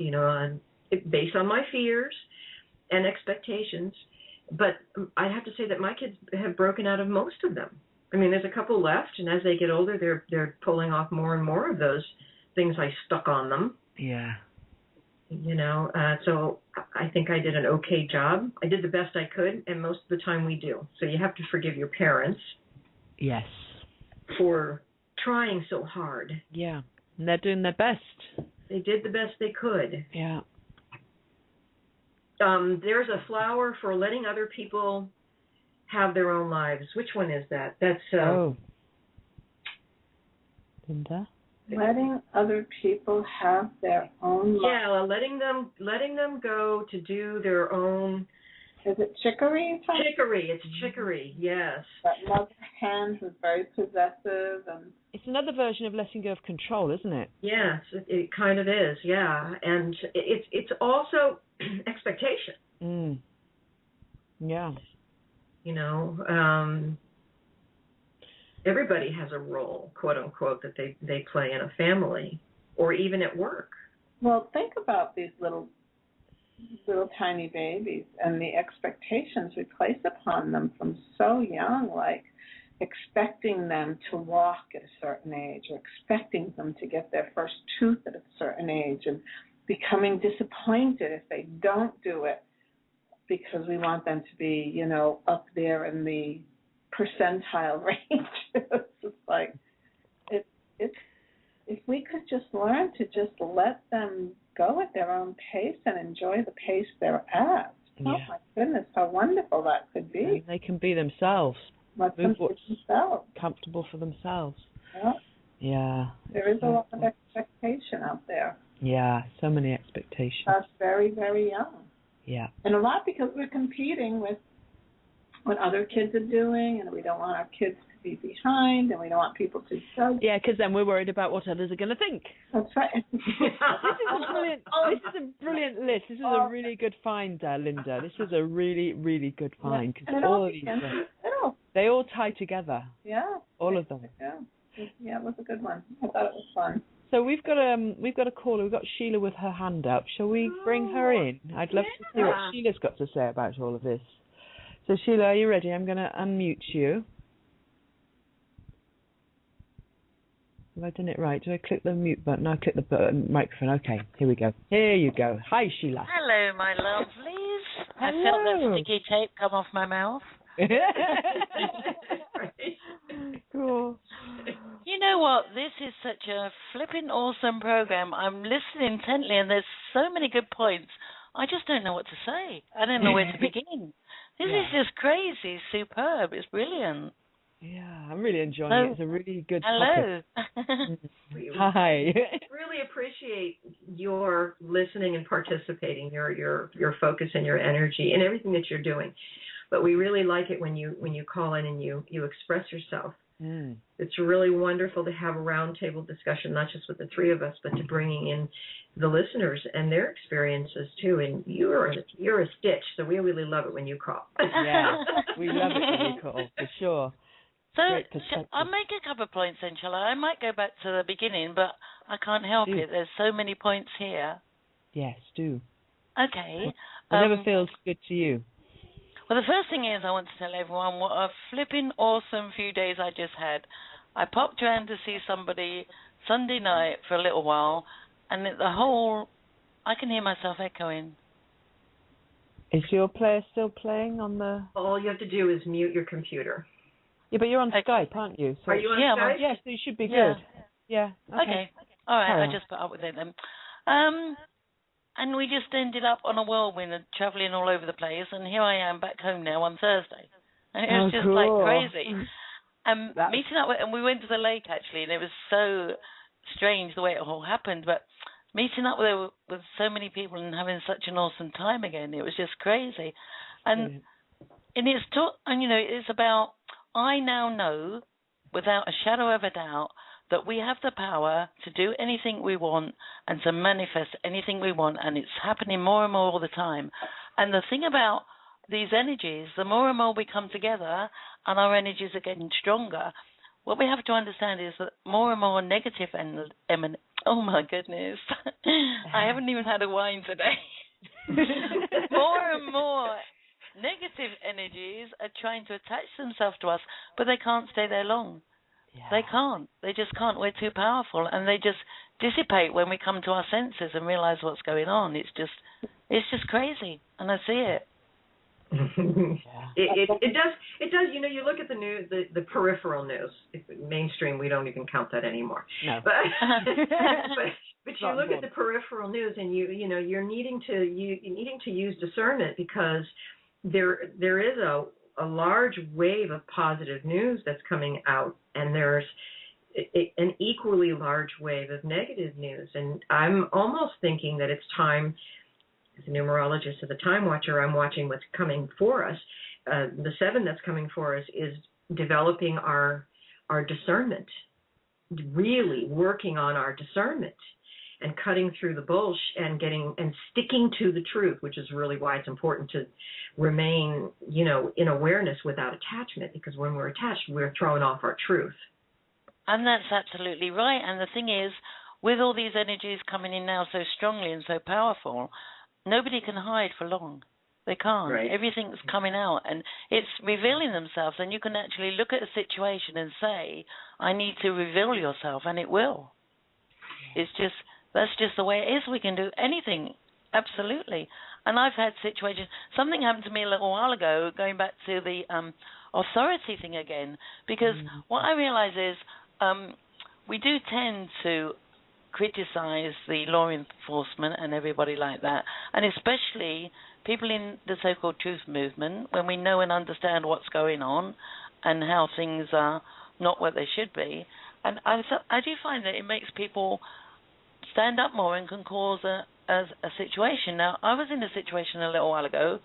based on my fears and expectations. But I have to say that my kids have broken out of most of them. I mean, there's a couple left, and as they get older, they're pulling off more and more of those things I stuck on them. Yeah. So I think I did an okay job. I did the best I could, and most of the time we do. So you have to forgive your parents. Yes. For trying so hard. Yeah. And they're doing their best. They did the best they could. Yeah. There's a flower for letting other people have their own lives. Which one is that? That's Linda? Letting other people have their own lives. Yeah, letting them go to do their own. Is it chicory? Chicory. It's chicory. Yes. That mother hen who's very possessive, and it's another version of letting go of control, isn't it? Yes, it kind of is. Yeah, and it's also expectation. Yeah. Everybody has a role, quote unquote, that they play in a family or even at work. Well, think about these little tiny babies and the expectations we place upon them from so young, like expecting them to walk at a certain age or expecting them to get their first tooth at a certain age and becoming disappointed if they don't do it because we want them to be, up there in the percentile range. It's just like, if we could just learn to just let them go at their own pace and enjoy the pace they're at. Yeah. Oh my goodness, how wonderful that could be. They can be themselves. Let them be themselves. Comfortable for themselves. Yeah. Yeah. There is a lot of expectation out there. Yeah, so many expectations. That's very, very young. Yeah. And a lot because we're competing with what other kids are doing, and we don't want our kids to be behind, and we don't want people to judge. Yeah, because then we're worried about what others are going to think. That's right. This is a brilliant list. This is a really good find, Linda. This is a really, really good find. Because all of these, they all tie together. Yeah. All of them. Yeah, it was a good one. I thought it was fun. So we've got a caller. We've got Sheila with her hand up. Shall we bring her in? I'd love to see what Sheila's got to say about all of this. So Sheila, are you ready? I'm going to unmute you. Have I done it right? Do I click the mute button? No, I click the button, microphone. Okay, here we go. Here you go. Hi, Sheila. Hello, my lovelies. I Hello. felt that sticky tape come off my mouth. Cool. You know what? This is such a flipping awesome program. I'm listening intently, and there's so many good points. I just don't know what to say. I don't know where to begin. This is just crazy, superb. It's brilliant. Yeah, I'm really enjoying it. It's a really good Hello. topic. Hi. Really appreciate your listening and participating, your focus and your energy and everything that you're doing. But we really like it when you call in and you express yourself. It's really wonderful to have a roundtable discussion, not just with the three of us, but to bringing in the listeners and their experiences too. And you're a stitch, so we really love it when you call. Yeah, we love it when you call, for sure. So I'll make a couple of points then, shall I? I might go back to the beginning, but I can't help it. There's so many points here. Yes, do. Okay. Whatever feels good to you. Well, the first thing is I want to tell everyone what a flipping awesome few days I just had. I popped around to see somebody Sunday night for a little while, and I can hear myself echoing. Is your player still playing on the... All you have to do is mute your computer. Yeah, but you're on Skype, aren't you? So are you on Skype? Yes, so you should be good. Yeah. Okay. All right, I just put up with it then. And we just ended up on a whirlwind and travelling all over the place, and here I am back home now on Thursday. And it was just cool. like crazy. Meeting up, and we went to the lake actually, and it was so strange the way it all happened, but meeting up with so many people and having such an awesome time again, it was just crazy. And it's about, I now know without a shadow of a doubt that we have the power to do anything we want and to manifest anything we want, and it's happening more and more all the time. And the thing about these energies, the more and more we come together and our energies are getting stronger, what we have to understand is that more and more negative oh my goodness, I haven't even had a wine today. More and more negative energies are trying to attach themselves to us, but they can't stay there long. They can't. They just can't. We're too powerful, and they just dissipate when we come to our senses and realize what's going on. It's just crazy, and I see it. It does. You know, you look at the news, the peripheral news. Mainstream, we don't even count that anymore. No. But you look at the peripheral news, and you're needing to use discernment, because there is a large wave of positive news that's coming out, and there's an equally large wave of negative news. And I'm almost thinking that it's time, as a numerologist, as a time watcher, I'm watching what's coming for us. The 7 that's coming for us is developing our discernment, really working on our discernment and cutting through the bullshit and sticking to the truth, which is really why it's important to remain, in awareness without attachment, because when we're attached, we're throwing off our truth. And that's absolutely right. And the thing is, with all these energies coming in now so strongly and so powerful, nobody can hide for long. They can't. Right. Everything's coming out, and it's revealing themselves. And you can actually look at a situation and say, I need to reveal yourself, and it will. That's just the way it is. We can do anything, absolutely. And I've had situations. Something happened to me a little while ago, going back to the authority thing again, because what I realize is we do tend to criticize the law enforcement and everybody like that, and especially people in the so-called truth movement, when we know and understand what's going on and how things are not what they should be. And I do find that it makes people stand up more and can cause a situation. Now, I was in a situation a little while ago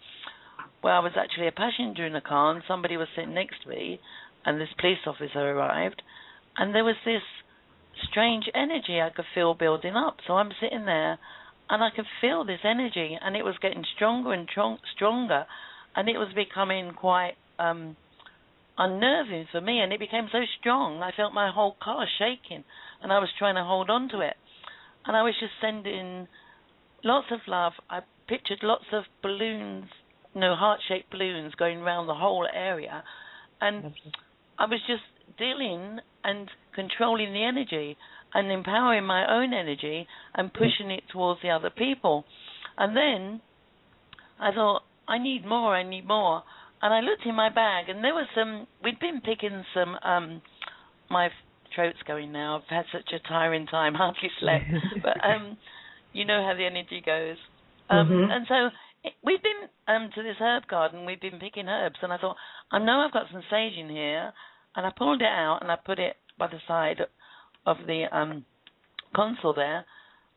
where I was actually a passenger in a car, and somebody was sitting next to me, and this police officer arrived, and there was this strange energy I could feel building up. So I'm sitting there, and I could feel this energy, and it was getting stronger and stronger, and it was becoming quite unnerving for me, and it became so strong, I felt my whole car shaking, and I was trying to hold on to it. And I was just sending lots of love. I pictured lots of balloons, heart-shaped balloons going around the whole area. And I was just dealing and controlling the energy and empowering my own energy and pushing it towards the other people. And then I thought, I need more. And I looked in my bag, and there was we'd been picking some, my throat's going now. I've had such a tiring time, hardly slept. But you know how the energy goes. And so we've been to this herb garden. We've been picking herbs, and I thought, I know I've got some sage in here. And I pulled it out, and I put it by the side of the console there.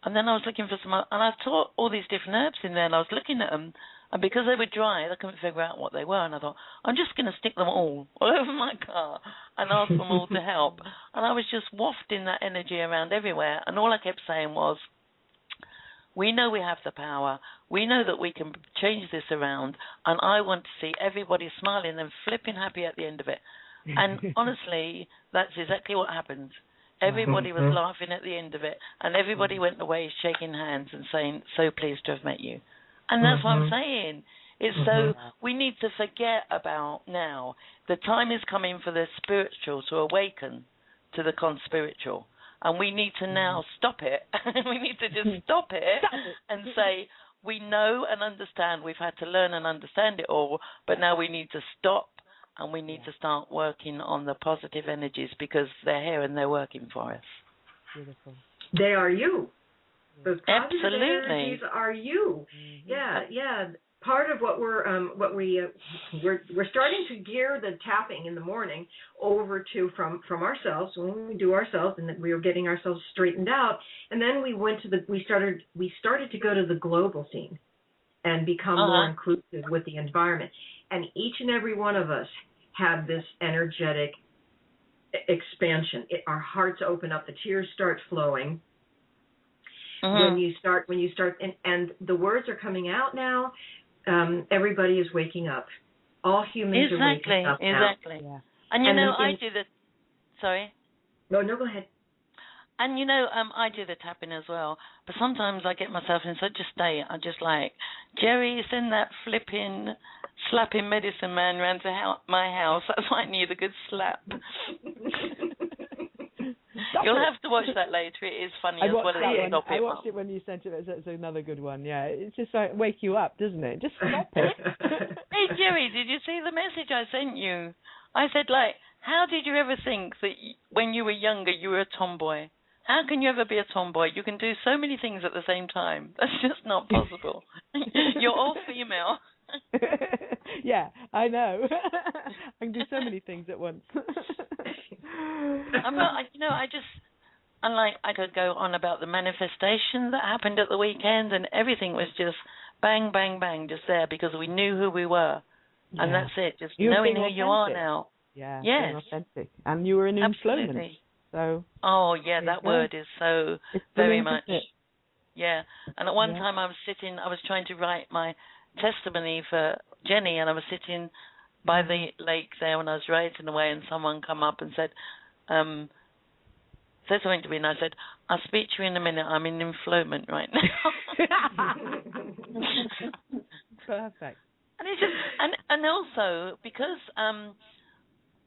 And then I was looking for some, and I saw all these different herbs in there, and I was looking at them. And because they were dry, I couldn't figure out what they were. And I thought, I'm just going to stick them all over my car and ask them all to help. And I was just wafting that energy around everywhere. And all I kept saying was, we know we have the power. We know that we can change this around. And I want to see everybody smiling and flipping happy at the end of it. And honestly, that's exactly what happened. Everybody was laughing at the end of it. And everybody went away shaking hands and saying, so pleased to have met you. And that's what I'm saying. It's so we need to forget about now. The time is coming for the spiritual to awaken to the conspiritual. And we need to now stop it. We need to just stop it and say, we know and understand. We've had to learn and understand it all. But now we need to stop and we need to start working on the positive energies because they're here and they're working for us. Beautiful. They are you. Those positive Absolutely. energies are you. Yeah. Part of what we're starting to gear the tapping in the morning over to from ourselves when we do ourselves, and that we were getting ourselves straightened out, and then we started to go to the global scene and become more inclusive with the environment. And each and every one of us have this energetic expansion. Our hearts open up, the tears start flowing. When you start, and the words are coming out now. Everybody is waking up. All humans are waking up now. Exactly. Yeah. And I do the. Sorry. No, go ahead. And I do the tapping as well. But sometimes I get myself in such a state. I'm just like, Geri, send that flipping, slapping medicine man round to my house. That's why I need a good slap. You'll have to watch that later. It is funny as well as stop it. I watched it when you sent it. It's another good one. Yeah, it's just like wake you up, doesn't it? Just stop it. Hey, Geri, did you see the message I sent you? I said, how did you ever think that when you were younger you were a tomboy? How can you ever be a tomboy? You can do so many things at the same time. That's just not possible. You're all female. Yeah, I know. I can do so many things at once. I could go on about the manifestation that happened at the weekend, and everything was just bang, bang, bang, just there because we knew who we were, and that's it. Just knowing who you are now. Yeah. Yes. Being authentic, and you were in employment. So. Oh yeah, that word is so very much. Yeah, and at one time I was trying to write my testimony for Jenny, and I was sitting by the lake there when I was writing away, and someone come up and said something to me, and I said, I'll speak to you in a minute, I'm in employment right now. Perfect. And it's just, and also because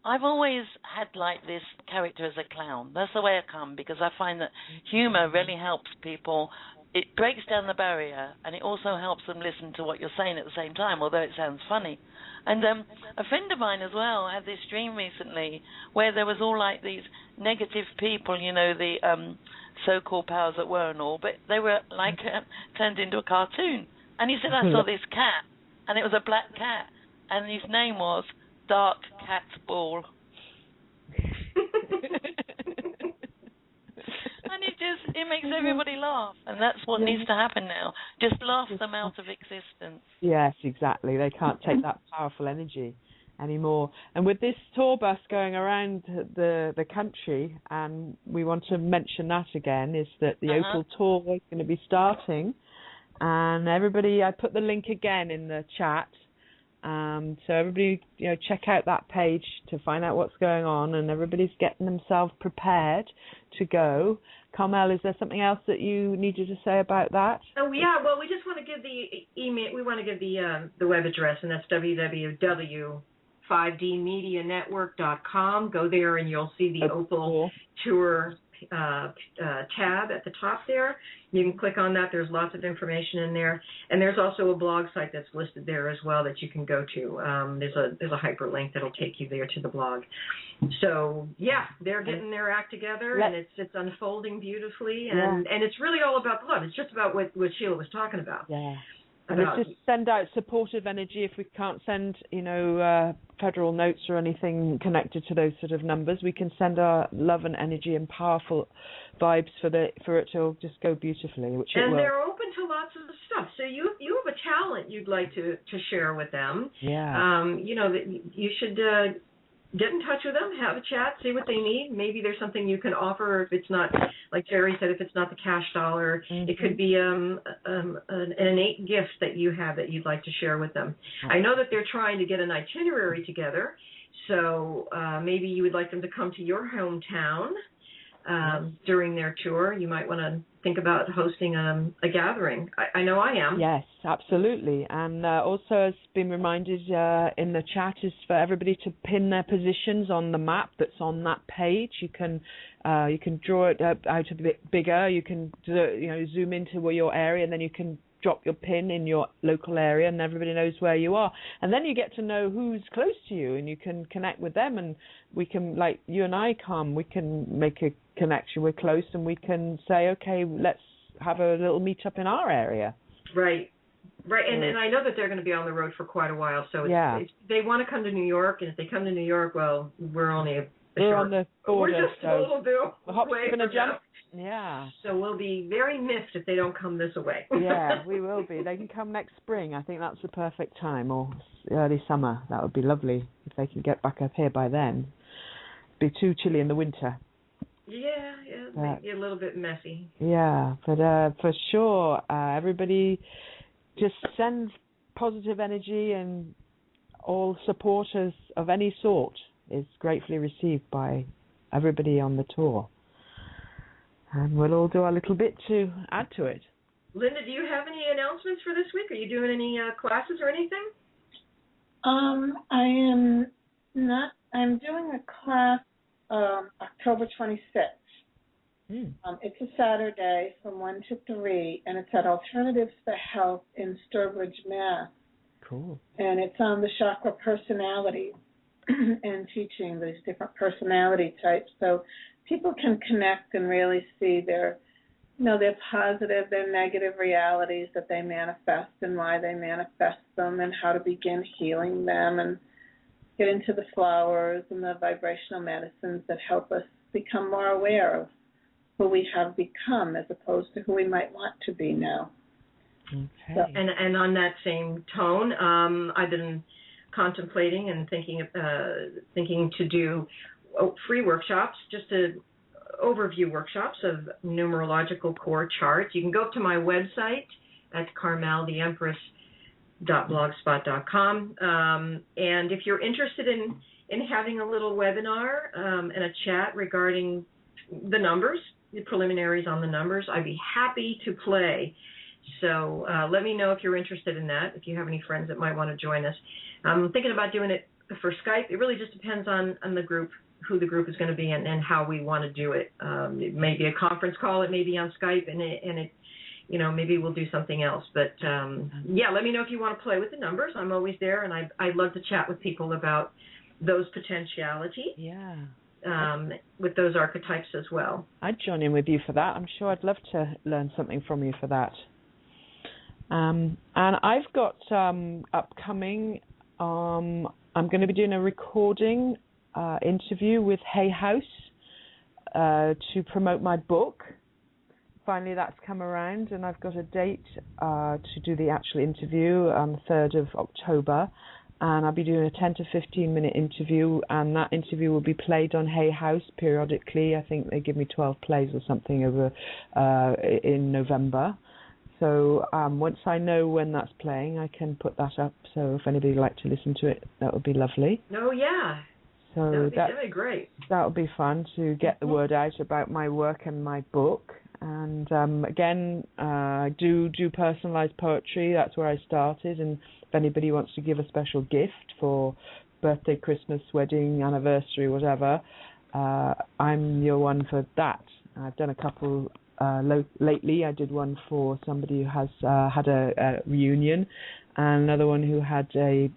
I've always had this character as a clown. That's the way I come, because I find that humor really helps people. It breaks down the barrier, and it also helps them listen to what you're saying at the same time, although it sounds funny. And a friend of mine as well had this dream recently where there was all these negative people, the so-called powers that were and all, but they were turned into a cartoon. And he said, I saw this cat, and it was a black cat, and his name was Dark Cat Ball. And it makes everybody laugh, and that's what needs to happen now. Just laugh them out of existence. Yes, exactly. They can't take that powerful energy anymore. And with this tour bus going around the country, and we want to mention that again, is that the Opal tour is going to be starting. And everybody, I put the link again in the chat. So everybody, check out that page to find out what's going on, and everybody's getting themselves prepared to go. Carmelle, is there something else that you needed to say about that? Oh yeah, well, we just want to give the email. We want to give the web address, and that's www 5dmedianetwork.com. Go there and you'll see the Opal Tour tab at the top there. You can click on that. There's lots of information in there, and there's also a blog site that's listed there as well that you can go to. There's a hyperlink that'll take you there to the blog. So yeah, they're getting their act together, and it's unfolding beautifully, and it's really all about the love. It's just about what Sheila was talking about. Yeah. And it's just send out supportive energy. If we can't send, federal notes or anything connected to those sort of numbers, we can send our love and energy and powerful vibes for it to just go beautifully. And they're open to lots of stuff. So you have a talent you'd like to share with them. Yeah. You should get in touch with them, have a chat, see what they need. Maybe there's something you can offer. If it's not, like Geri said, if it's not the cash dollar, it could be an innate gift that you have that you'd like to share with them. I know that they're trying to get an itinerary together, so maybe you would like them to come to your hometown during their tour. You might want to think about hosting a gathering. I know I am. Yes, absolutely. And also, as been reminded in the chat, is for everybody to pin their positions on the map that's on that page. You can draw it out a bit bigger. You can zoom into your area, and then you can drop your pin in your local area, and everybody knows where you are. And then you get to know who's close to you, and you can connect with them. And we can, like you and I, we can make a connection. We're close, and we can say, okay, let's have a little meetup in our area. Right. And I know that they're going to be on the road for quite a while. So they want to come to New York, and if they come to New York, well, we're only we're on the border. We're just a little bit away from jump. Yeah. So we'll be very missed if they don't come this way. Yeah, we will be. They can come next spring. I think that's the perfect time, or early summer. That would be lovely if they can get back up here by then. It'd be too chilly in the winter. Yeah, maybe a little bit messy. Yeah, but for sure, everybody just send positive energy, and all supporters of any sort is gratefully received by everybody on the tour. And we'll all do our little bit to add to it. Linda, do you have any announcements for this week? Are you doing any classes or anything? I am not. I'm doing a class October 26th. It's a Saturday from 1 to 3, and it's at Alternatives for Health in Sturbridge, Mass. Cool. And it's on the chakra personality and teaching these different personality types. So people can connect and really see their positive, their negative realities that they manifest and why they manifest them, and how to begin healing them, and get into the flowers and the vibrational medicines that help us become more aware of who we have become as opposed to who we might want to be now. Okay. So, and on that same tone, I've been contemplating and thinking to do free workshops, just overview workshops of numerological core charts. You can go up to my website at carmelletheempress.blogspot.com, and if you're interested in having a little webinar and a chat regarding the numbers, the preliminaries on the numbers, I'd be happy to play. So let me know if you're interested in that, if you have any friends that might want to join us. I'm thinking about doing it for Skype. It really just depends on the group, who the group is going to be, and how we want to do it. It may be a conference call, it may be on Skype, and it maybe we'll do something else. But let me know if you want to play with the numbers. I'm always there, and I'd love to chat with people about those potentialities. Yeah. With those archetypes as well. I'd join in with you for that. I'm sure I'd love to learn something from you for that. And I've got upcoming, I'm going to be doing a recording interview with Hay House to promote my book. Finally, that's come around, and I've got a date to do the actual interview on the 3rd of October. And I'll be doing a 10 to 15-minute interview, and that interview will be played on Hay House periodically. I think they give me 12 plays or something over in November. So once I know when that's playing, I can put that up. So if anybody would like to listen to it, that would be lovely. Oh, yeah. So that'd be great. That would be fun to get the word out about my work and my book. And again, I do personalized poetry. That's where I started. And if anybody wants to give a special gift for birthday, Christmas, wedding, anniversary, whatever, I'm your one for that. I've done a couple lately. I did one for somebody who has had a reunion, and another one who had a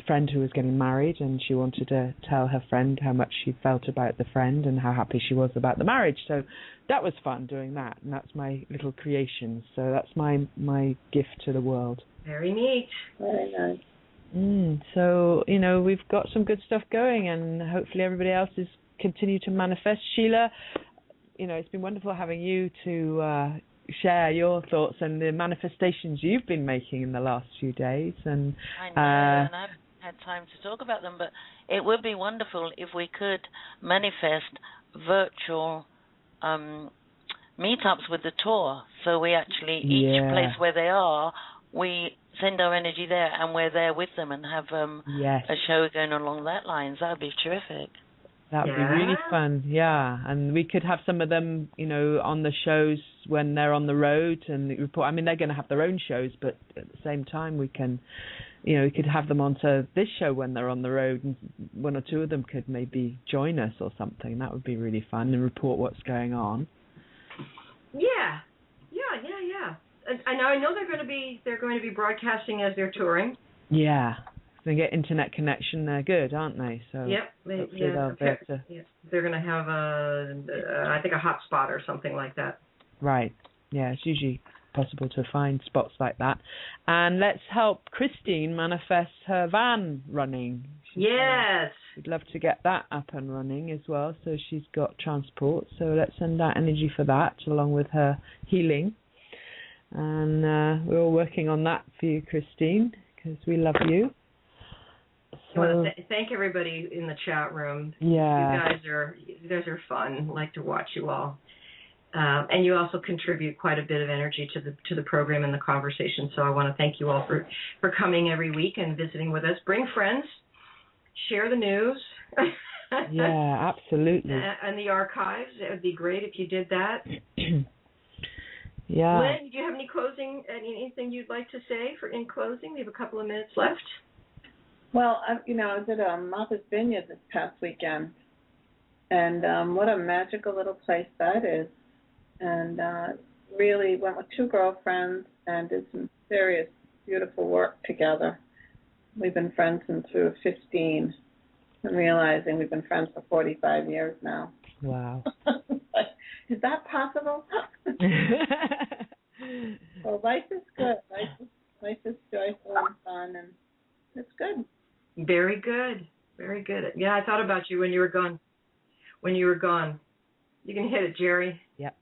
friend who was getting married, and she wanted to tell her friend how much she felt about the friend and how happy she was about the marriage. So that was fun doing that, and that's my little creation. So that's my gift to the world. Very neat. Very nice. So, we've got some good stuff going, and hopefully everybody else is continue to manifest. Sheila, it's been wonderful having you to share your thoughts and the manifestations you've been making in the last few days. And I know, and I haven't had time to talk about them, but it would be wonderful if we could manifest virtual meetups with the tour. So we actually, each place where they are, we send our energy there, and we're there with them and have a show going along that lines. That would be terrific. That would be really fun, and we could have some of them, on the shows when they're on the road and report. I mean, they're going to have their own shows, but at the same time, we can, we could have them onto this show when they're on the road, and one or two of them could maybe join us or something. That would be really fun, and report what's going on. Yeah. I know they're going to be broadcasting as they're touring. Yeah. They get internet connection. They're good, aren't they? So they're going to have I think a hotspot or something like that. Right. Yeah, it's usually possible to find spots like that. And let's help Christine manifest her van running. Yes. We'd love to get that up and running as well. So she's got transport. So let's send out energy for that, along with her healing. And we're all working on that for you, Christine, because we love you. I want to thank everybody in the chat room. Yeah. You guys are fun. I like to watch you all. And you also contribute quite a bit of energy to the program and the conversation. So I want to thank you all for coming every week and visiting with us. Bring friends. Share the news. Yeah, absolutely. And the archives. It would be great if you did that. Yeah. Lynn, do you have anything you'd like to say in closing? We have a couple of minutes left. Well, I was at Martha's Vineyard this past weekend, and what a magical little place that is. And really went with two girlfriends and did some serious, beautiful work together. We've been friends since we were 15, and realizing we've been friends for 45 years now. Wow. Is that possible? Well, life is good. Life is joyful and fun, and it's good. Very good. Very good. Yeah, I thought about you when you were gone. You can hit it, Geri. Yep.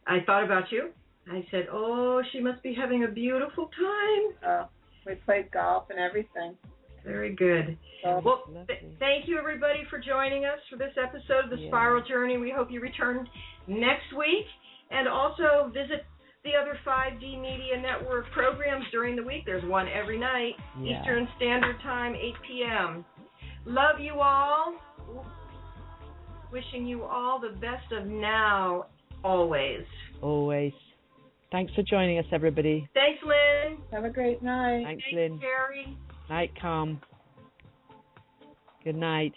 I thought about you. I said, oh, she must be having a beautiful time. We played golf and everything. Very good. Well, thank you, everybody, for joining us for this episode of The Spiral Journey. We hope you return next week, and also visit the other 5D Media Network programs during the week. There's one every night, Eastern Standard Time, 8 p.m. Love you all. Wishing you all the best of now, always. Always. Thanks for joining us, everybody. Thanks, Lynn. Have a great night. Thanks, Lynn. Geri. Night, Carm. Good night.